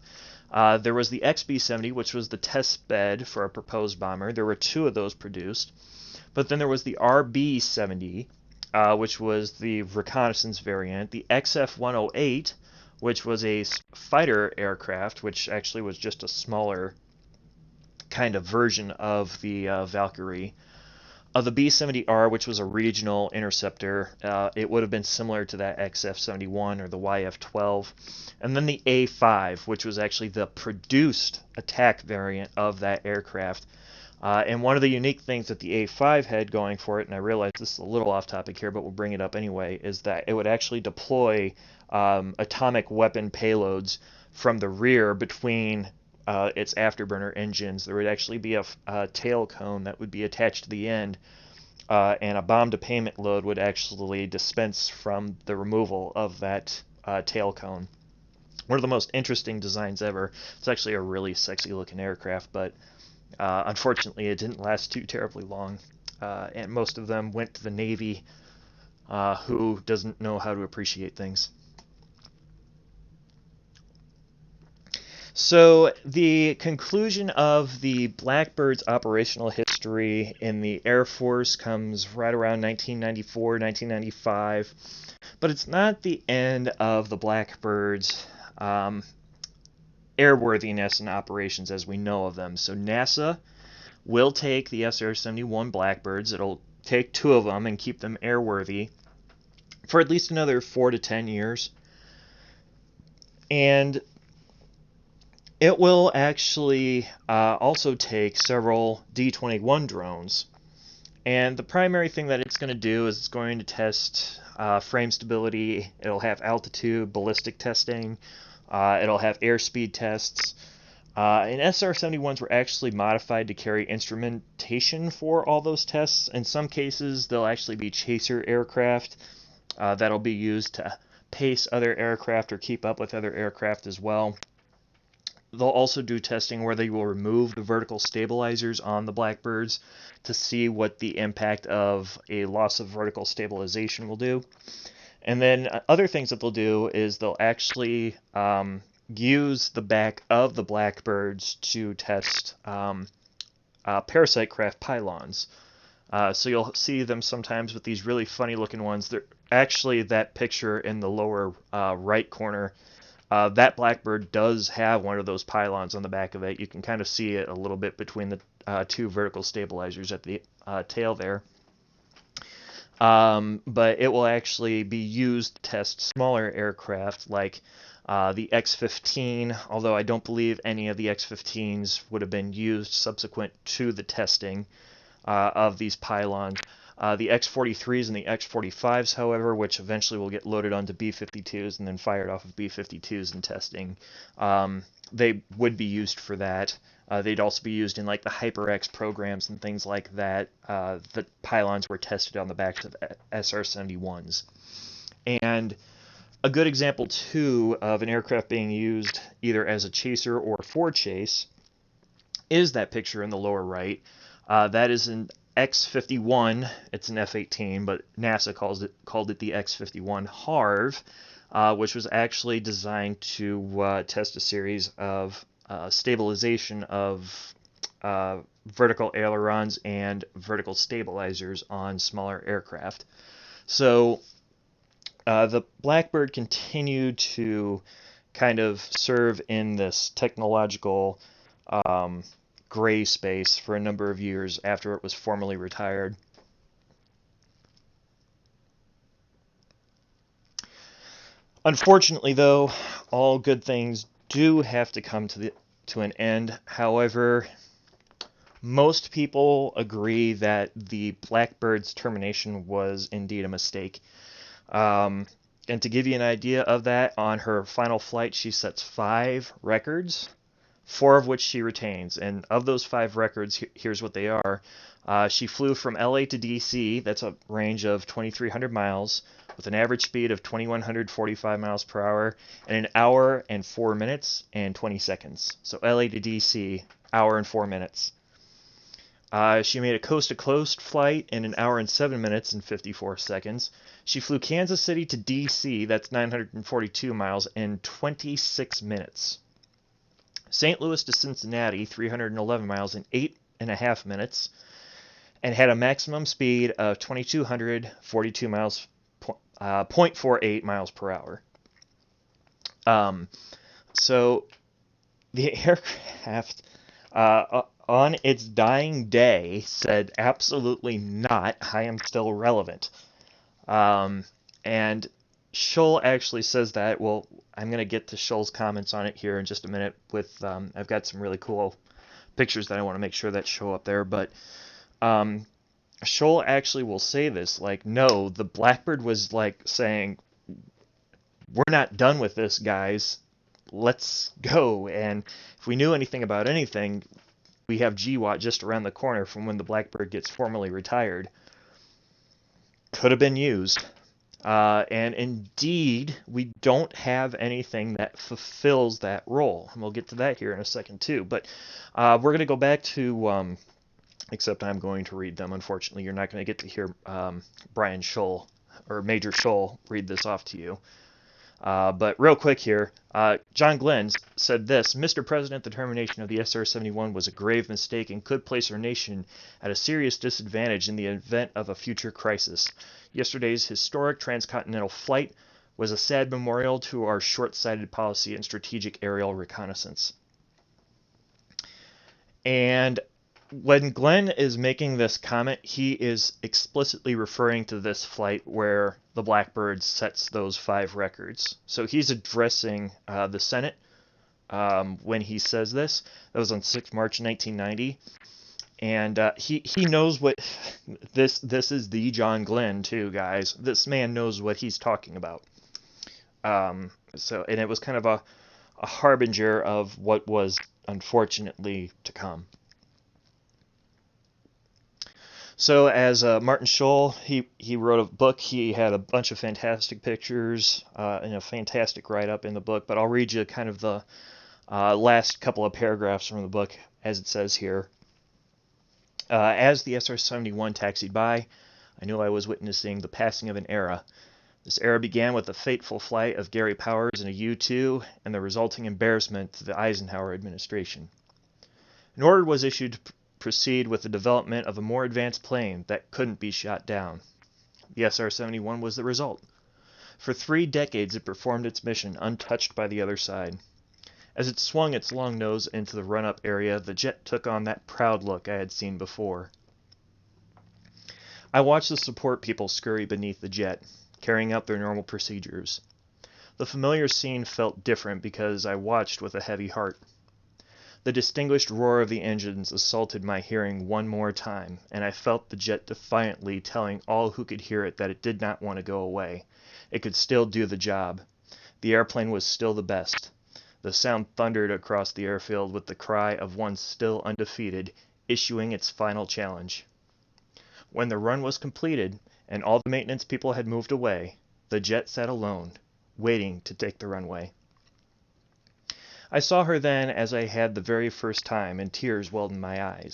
There was the XB-70, which was the test bed for a proposed bomber. There were two of those produced. But then there was the RB-70, which was the reconnaissance variant. The XF-108, which was a fighter aircraft, which actually was just a smaller kind of version of the Valkyrie. The B-70R, which was a regional interceptor, it would have been similar to that XF-71 or the YF-12. And then the A-5, which was actually the produced attack variant of that aircraft. And one of the unique things that the A-5 had going for it, and I realize this is a little off topic here, but we'll bring it up anyway, is that it would actually deploy atomic weapon payloads from the rear between its afterburner engines. There would actually be a tail cone that would be attached to the end, and a bomb to payment load would actually dispense from the removal of that tail cone. One of the most interesting designs ever. It's actually a really sexy looking aircraft, but unfortunately it didn't last too terribly long, and most of them went to the Navy, who doesn't know how to appreciate things. So the conclusion of the Blackbird's operational history in the Air Force comes right around 1994, 1995, but it's not the end of the Blackbird's airworthiness and operations as we know of them. So NASA will take the SR-71 Blackbirds, it'll take two of them and keep them airworthy for at least another 4 to 10 years. And it will actually also take several D-21 drones. And the primary thing that it's going to do is it's going to test frame stability. It'll have altitude, ballistic testing. It'll have airspeed tests. And SR-71s were actually modified to carry instrumentation for all those tests. In some cases, they'll actually be chaser aircraft that'll be used to pace other aircraft or keep up with other aircraft as well. They'll also do testing where they will remove the vertical stabilizers on the Blackbirds to see what the impact of a loss of vertical stabilization will do. And then other things that they'll do is they'll actually use the back of the Blackbirds to test parasite craft pylons. So you'll see them sometimes with these really funny looking ones. They're actually, that picture in the lower right corner, that Blackbird does have one of those pylons on the back of it. You can kind of see it a little bit between the two vertical stabilizers at the tail there. But it will actually be used to test smaller aircraft like the X-15, although I don't believe any of the X-15s would have been used subsequent to the testing of these pylons. The X-43s and the X-45s, however, which eventually will get loaded onto B-52s and then fired off of B-52s in testing, they would be used for that. They'd also be used in like the HyperX programs and things like that. The pylons were tested on the backs of SR-71s. And a good example, too, of an aircraft being used either as a chaser or for chase is that picture in the lower right. That is an X-51. It's an F-18, but NASA called it the X-51 Harv, which was actually designed to test a series of stabilization of vertical ailerons and vertical stabilizers on smaller aircraft. So The Blackbird continued to kind of serve in this technological gray space for a number of years after it was formally retired. Unfortunately, though, all good things do have to come to an end. However, most people agree that the Blackbird's termination was indeed a mistake. And to give you an idea of that, on her final flight, she sets 5 records, 4 of which she retains. And of those 5 records, here's what they are. She flew from LA to DC, that's a range of 2,300 miles, with an average speed of 2,145 miles per hour, in an hour and 4 minutes and 20 seconds. So LA to DC, hour and 4 minutes. She made a coast-to-coast flight in an hour and 7 minutes and 54 seconds. She flew Kansas City to DC, that's 942 miles, in 26 minutes. St. Louis to Cincinnati, 311 miles in 8.5 minutes, and had a maximum speed of 2,242 miles, 0.48 miles per hour. So the aircraft, on its dying day, said absolutely not, I am still relevant. And Schull actually says that. Well, I'm going to get to Schull's comments on it here in just a minute. I've got some really cool pictures that I want to make sure that show up there. But Schull actually will say this, like, no, the Blackbird was like saying, we're not done with this, guys. Let's go. And if we knew anything about anything, we have GWAT just around the corner from when the Blackbird gets formally retired. Could have been used. And indeed, we don't have anything that fulfills that role. And we'll get to that here in a second, too. But we're going to go back to, except I'm going to read them. Unfortunately, you're not going to get to hear Brian Schull, or Major Schull, read this off to you. But real quick here, John Glenn said this: Mr. President, the termination of the SR-71 was a grave mistake and could place our nation at a serious disadvantage in the event of a future crisis. Yesterday's historic transcontinental flight was a sad memorial to our short-sighted policy and strategic aerial reconnaissance. And when Glenn is making this comment, he is explicitly referring to this flight where the Blackbird sets those 5 records. So he's addressing the Senate when he says this. That was on 6 March 1990. And he knows what this is. The John Glenn, too, guys. This man knows what he's talking about. And it was kind of a harbinger of what was unfortunately to come. So as Martin Schull, he wrote a book. He had a bunch of fantastic pictures and a fantastic write-up in the book. But I'll read you kind of the last couple of paragraphs from the book as it says here. As the SR-71 taxied by, I knew I was witnessing the passing of an era. This era began with the fateful flight of Gary Powers in a U-2 and the resulting embarrassment to the Eisenhower administration. An order was issued to proceed with the development of a more advanced plane that couldn't be shot down. The SR-71 was the result. For 3 decades it performed its mission untouched by the other side. As it swung its long nose into the run-up area, the jet took on that proud look I had seen before. I watched the support people scurry beneath the jet, carrying out their normal procedures. The familiar scene felt different because I watched with a heavy heart. The distinguished roar of the engines assaulted my hearing one more time, and I felt the jet defiantly telling all who could hear it that it did not want to go away. It could still do the job. The airplane was still the best. The sound thundered across the airfield with the cry of one still undefeated, issuing its final challenge. When the run was completed, and all the maintenance people had moved away, the jet sat alone, waiting to take the runway. I saw her then as I had the very first time, and tears welled in my eyes.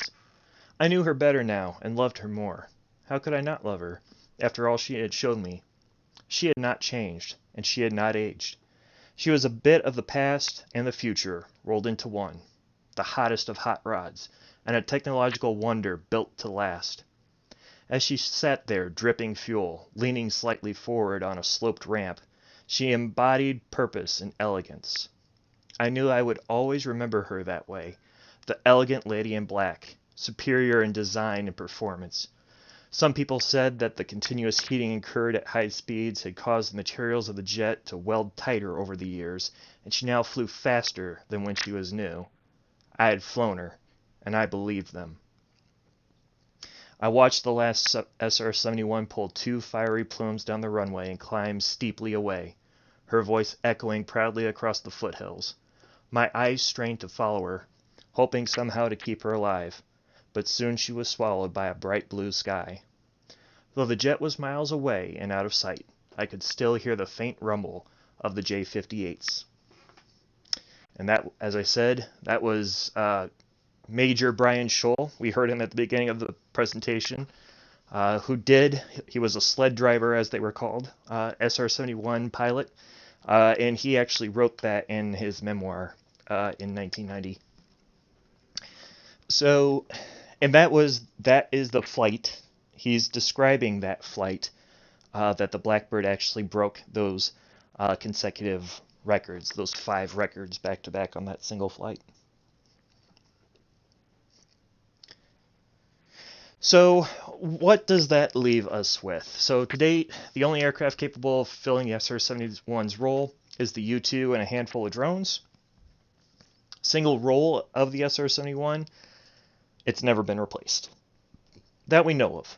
I knew her better now, and loved her more. How could I not love her, after all she had shown me? She had not changed, and she had not aged. She was a bit of the past and the future rolled into one, the hottest of hot rods, and a technological wonder built to last. As she sat there, dripping fuel, leaning slightly forward on a sloped ramp, she embodied purpose and elegance. I knew I would always remember her that way, the elegant lady in black, superior in design and performance. Some people said that the continuous heating incurred at high speeds had caused the materials of the jet to weld tighter over the years, and she now flew faster than when she was new. I had flown her, and I believed them. I watched the last SR-71 pull 2 fiery plumes down the runway and climb steeply away, her voice echoing proudly across the foothills. My eyes strained to follow her, hoping somehow to keep her alive, but soon she was swallowed by a bright blue sky. Though the jet was miles away and out of sight, I could still hear the faint rumble of the J-58s. And that, as I said, that was Major Brian Schull. We heard him at the beginning of the presentation, he was a sled driver, as they were called, SR-71 pilot, and he actually wrote that in his memoir in 1990. So, and that is the flight. He's describing that flight, that the Blackbird actually broke those consecutive records, those 5 records back to back on that single flight. So what does that leave us with? So to date, the only aircraft capable of filling the SR-71's role is the U-2 and a handful of drones. Single role of the SR-71, it's never been replaced. That we know of.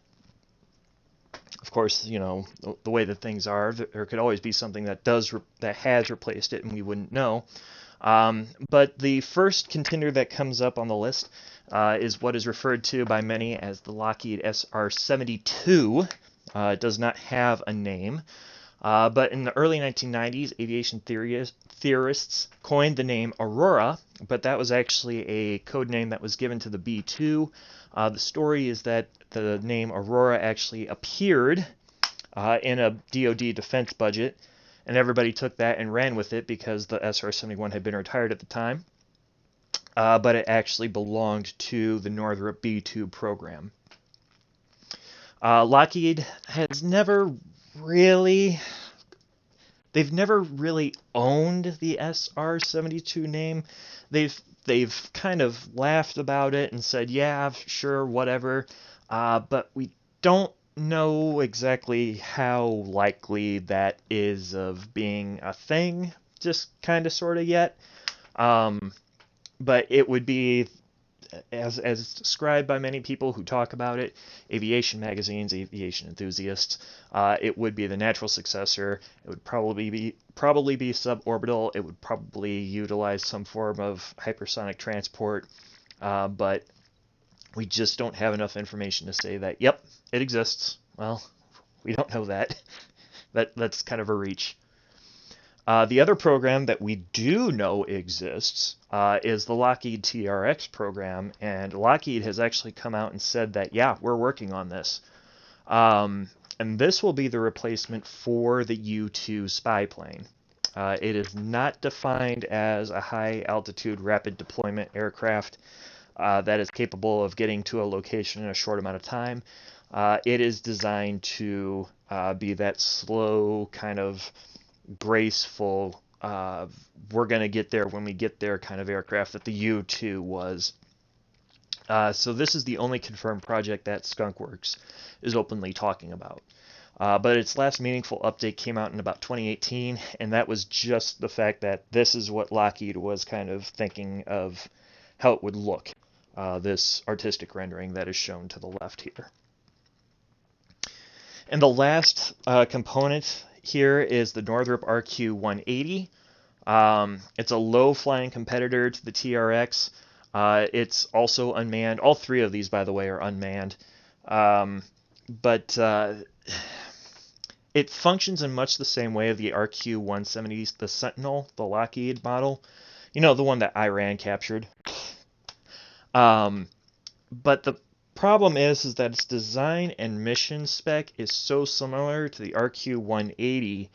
Of course, you know, the way that things are, there could always be something that has replaced it and we wouldn't know. But the first contender that comes up on the list is what is referred to by many as the Lockheed SR-72. It does not have a name, but in the early 1990s, aviation theorists coined the name Aurora, but that was actually a code name that was given to the B-2. The story is that the name Aurora actually appeared in a DoD defense budget, and everybody took that and ran with it because the SR-71 had been retired at the time. But it actually belonged to the Northrop B-2 program. Lockheed has never really owned the SR-72 name. They've kind of laughed about it and said, yeah, sure, whatever. But we don't know exactly how likely that is of being a thing, just kind of sort of yet. But it would be, as described by many people who talk about it, aviation magazines, aviation enthusiasts, it would be the natural successor. It would probably be suborbital. It would probably utilize some form of hypersonic transport, but we just don't have enough information to say that, yep, it exists. Well, we don't know that. That's kind of a reach. The other program that we do know exists is the Lockheed Trx program, and Lockheed has actually come out and said that, yeah, we're working on this. And this will be the replacement for the U-2 spy plane. It is not defined as a high-altitude rapid deployment aircraft that is capable of getting to a location in a short amount of time. It is designed to be that slow, kind of graceful, we're going to get there when we get there kind of aircraft that the U-2 was. So this is the only confirmed project that Skunkworks is openly talking about. But its last meaningful update came out in about 2018, and that was just the fact that this is what Lockheed was kind of thinking of how it would look, this artistic rendering that is shown to the left here. And the last component here is the Northrop Rq-180. It's a low-flying competitor to the TRX. It's also unmanned. All 3 of these, by the way, are unmanned. But it functions in much the same way of the RQ-170, the Sentinel, the Lockheed model. You know, the one that Iran captured. But the problem is that its design and mission spec is so similar to the RQ-180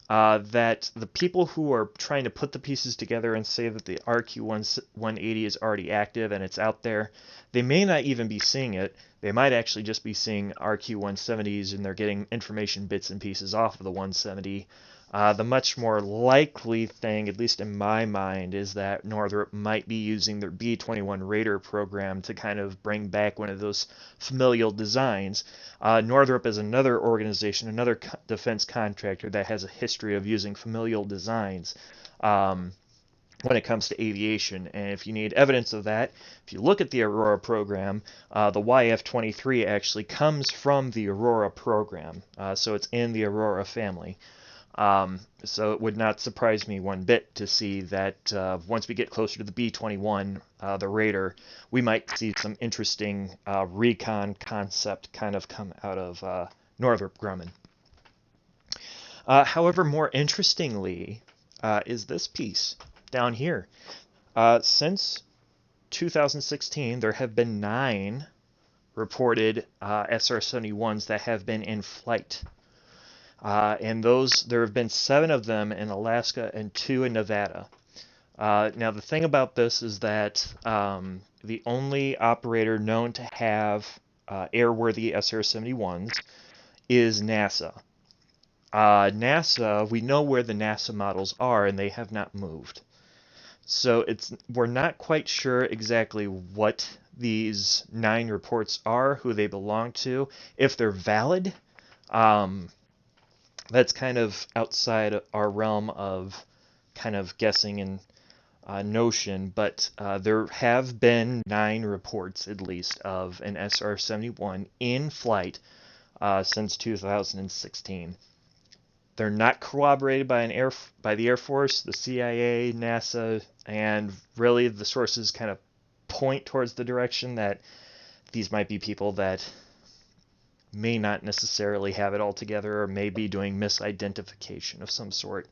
that the people who are trying to put the pieces together and say that the RQ-180 is already active and it's out there, they may not even be seeing it. They might actually just be seeing RQ-170s and they're getting information bits and pieces off of the 170. The much more likely thing, at least in my mind, is that Northrop might be using their B-21 Raider program to kind of bring back one of those familial designs. Northrop is another organization, another defense contractor that has a history of using familial designs when it comes to aviation. And if you need evidence of that, if you look at the Aurora program, the YF-23 actually comes from the Aurora program. So it's in the Aurora family. So it would not surprise me one bit to see that once we get closer to the B-21, the Raider, we might see some interesting recon concept kind of come out of Northrop Grumman. However, more interestingly is this piece down here. Since 2016, there have been 9 reported SR-71s that have been in flight. And there have been 7 of them in Alaska and 2 in Nevada. Now, the thing about this is that the only operator known to have airworthy SR-71s is NASA. NASA, we know where the NASA models are, and they have not moved. So we're not quite sure exactly what these 9 reports are, who they belong to, if they're valid. That's kind of outside our realm of kind of guessing and notion, but there have been 9 reports at least of an SR-71 in flight since 2016. They're not corroborated by the Air Force, the CIA, NASA, and really the sources kind of point towards the direction that these might be people that may not necessarily have it all together or may be doing misidentification of some sort.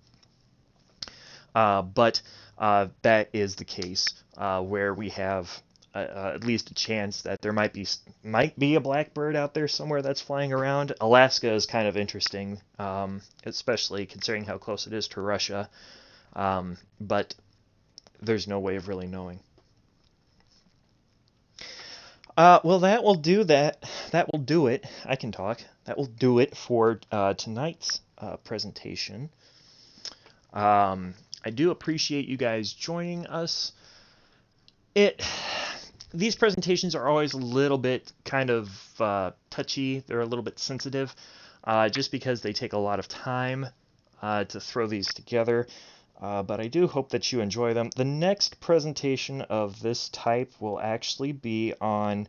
But that is the case where we have at least a chance that there might be a Blackbird out there somewhere that's flying around. Alaska is kind of interesting, especially considering how close it is to Russia, but there's no way of really knowing. Well, that will do that. That will do it. I can talk. That will do it for tonight's presentation. I do appreciate you guys joining us. These presentations are always a little bit kind of touchy. They're a little bit sensitive, just because they take a lot of time to throw these together. But I do hope that you enjoy them. The next presentation of this type will actually be on,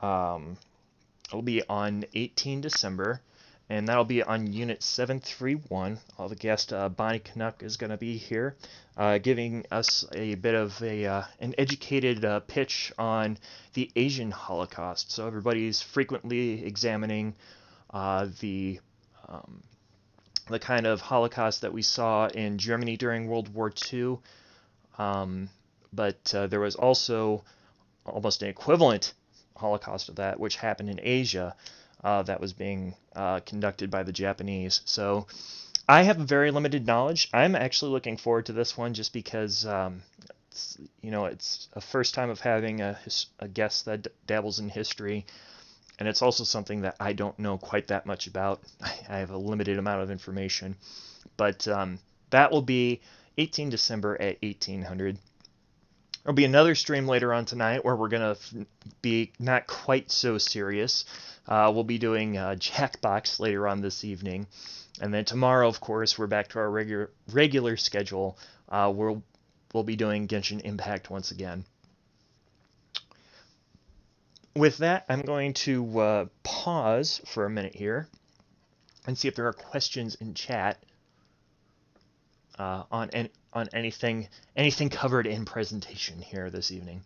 it'll be on 18 December, and that'll be on Unit 731. The guest Bonnie Canuck is going to be here, giving us a bit of an educated pitch on the Asian Holocaust. So everybody's frequently examining the kind of Holocaust that we saw in Germany during World War II, but there was also almost an equivalent Holocaust of that, which happened in Asia, that was being conducted by the Japanese. So I have very limited knowledge. I'm actually looking forward to this one just because, it's a first time of having a guest that dabbles in history. And it's also something that I don't know quite that much about. I have a limited amount of information. But that will be 18 December at 1800. There'll be another stream later on tonight where we're going to be not quite so serious. We'll be doing Jackbox later on this evening. And then tomorrow, of course, we're back to our regular schedule. We'll be doing Genshin Impact once again. With that, I'm going to pause for a minute here and see if there are questions in chat on anything covered in presentation here this evening.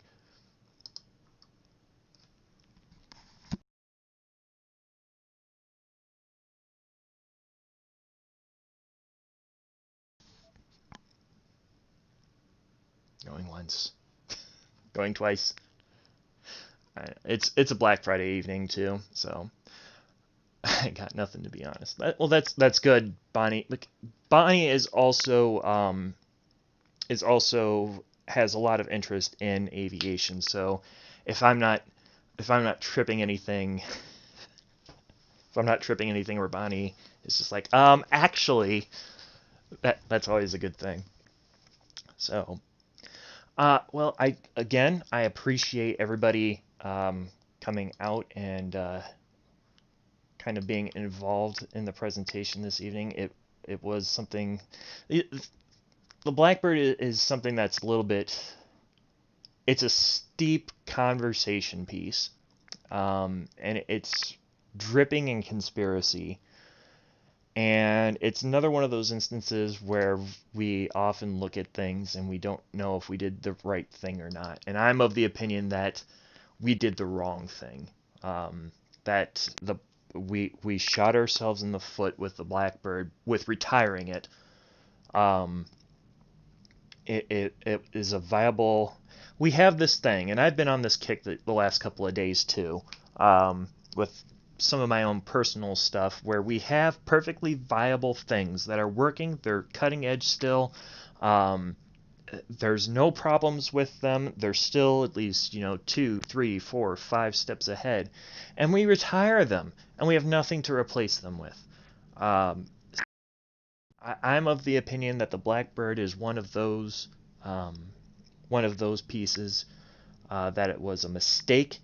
Going once, going twice. It's a Black Friday evening too, so I got nothing, to be honest. That's good, Bonnie. Look, Bonnie is also has a lot of interest in aviation. So if I'm not if I'm not tripping anything, or Bonnie is just like, actually, that's always a good thing. So, well, I appreciate everybody coming out and kind of being involved in the presentation this evening. It was something. The Blackbird is something that's a little bit. It's a steep conversation piece, and it's dripping in conspiracy. And it's another one of those instances where we often look at things and we don't know if we did the right thing or not. And I'm of the opinion that we did the wrong thing. That we shot ourselves in the foot with the Blackbird with retiring it. It is a viable. We have this thing, and I've been on this kick the last couple of days too, with some of my own personal stuff where we have perfectly viable things that are working. They're cutting edge still. There's no problems with them. They're still at least 2, 3, 4, 5 steps ahead, and we retire them, and we have nothing to replace them with. I'm of the opinion that the Blackbird is one of those pieces that it was a mistake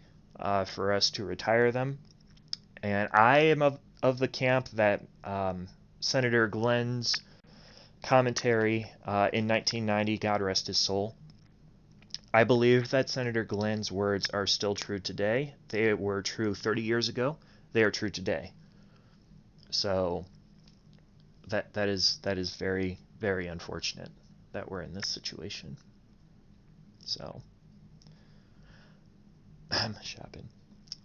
for us to retire them. And I am of the camp that Senator Glenn's commentary in 1990, God rest his soul, I believe that Senator Glenn's words are still true today. They were true 30 years ago. They are true today. So that is very, very unfortunate that we're in this situation. So shopping.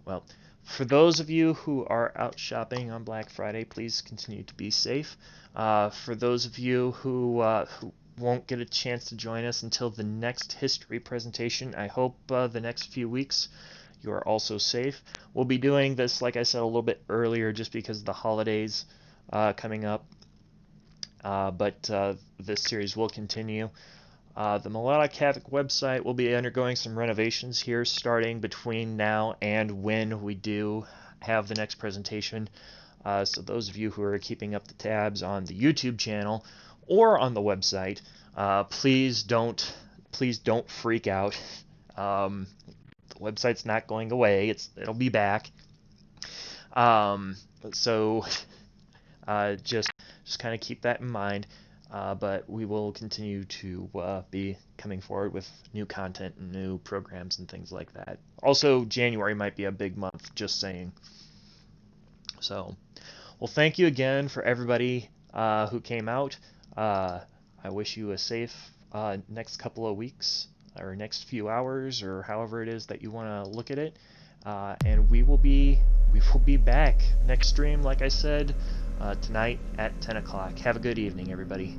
Well, for those of you who are out shopping on Black Friday, please continue to be safe. For those of you who won't get a chance to join us until the next history presentation, I hope the next few weeks you are also safe. We'll be doing this, like I said, a little bit earlier just because of the holidays coming up. But this series will continue. The Melodic Havoc website will be undergoing some renovations here starting between now and when we do have the next presentation. So those of you who are keeping up the tabs on the YouTube channel or on the website, please don't freak out. The website's not going away. It'll be back. So just kind of keep that in mind. But we will continue to be coming forward with new content and new programs and things like that. Also, January might be a big month, just saying. So, well, thank you again for everybody who came out. I wish you a safe next couple of weeks or next few hours or however it is that you want to look at it. And we will be back next stream, like I said, tonight at 10 o'clock. Have a good evening, everybody.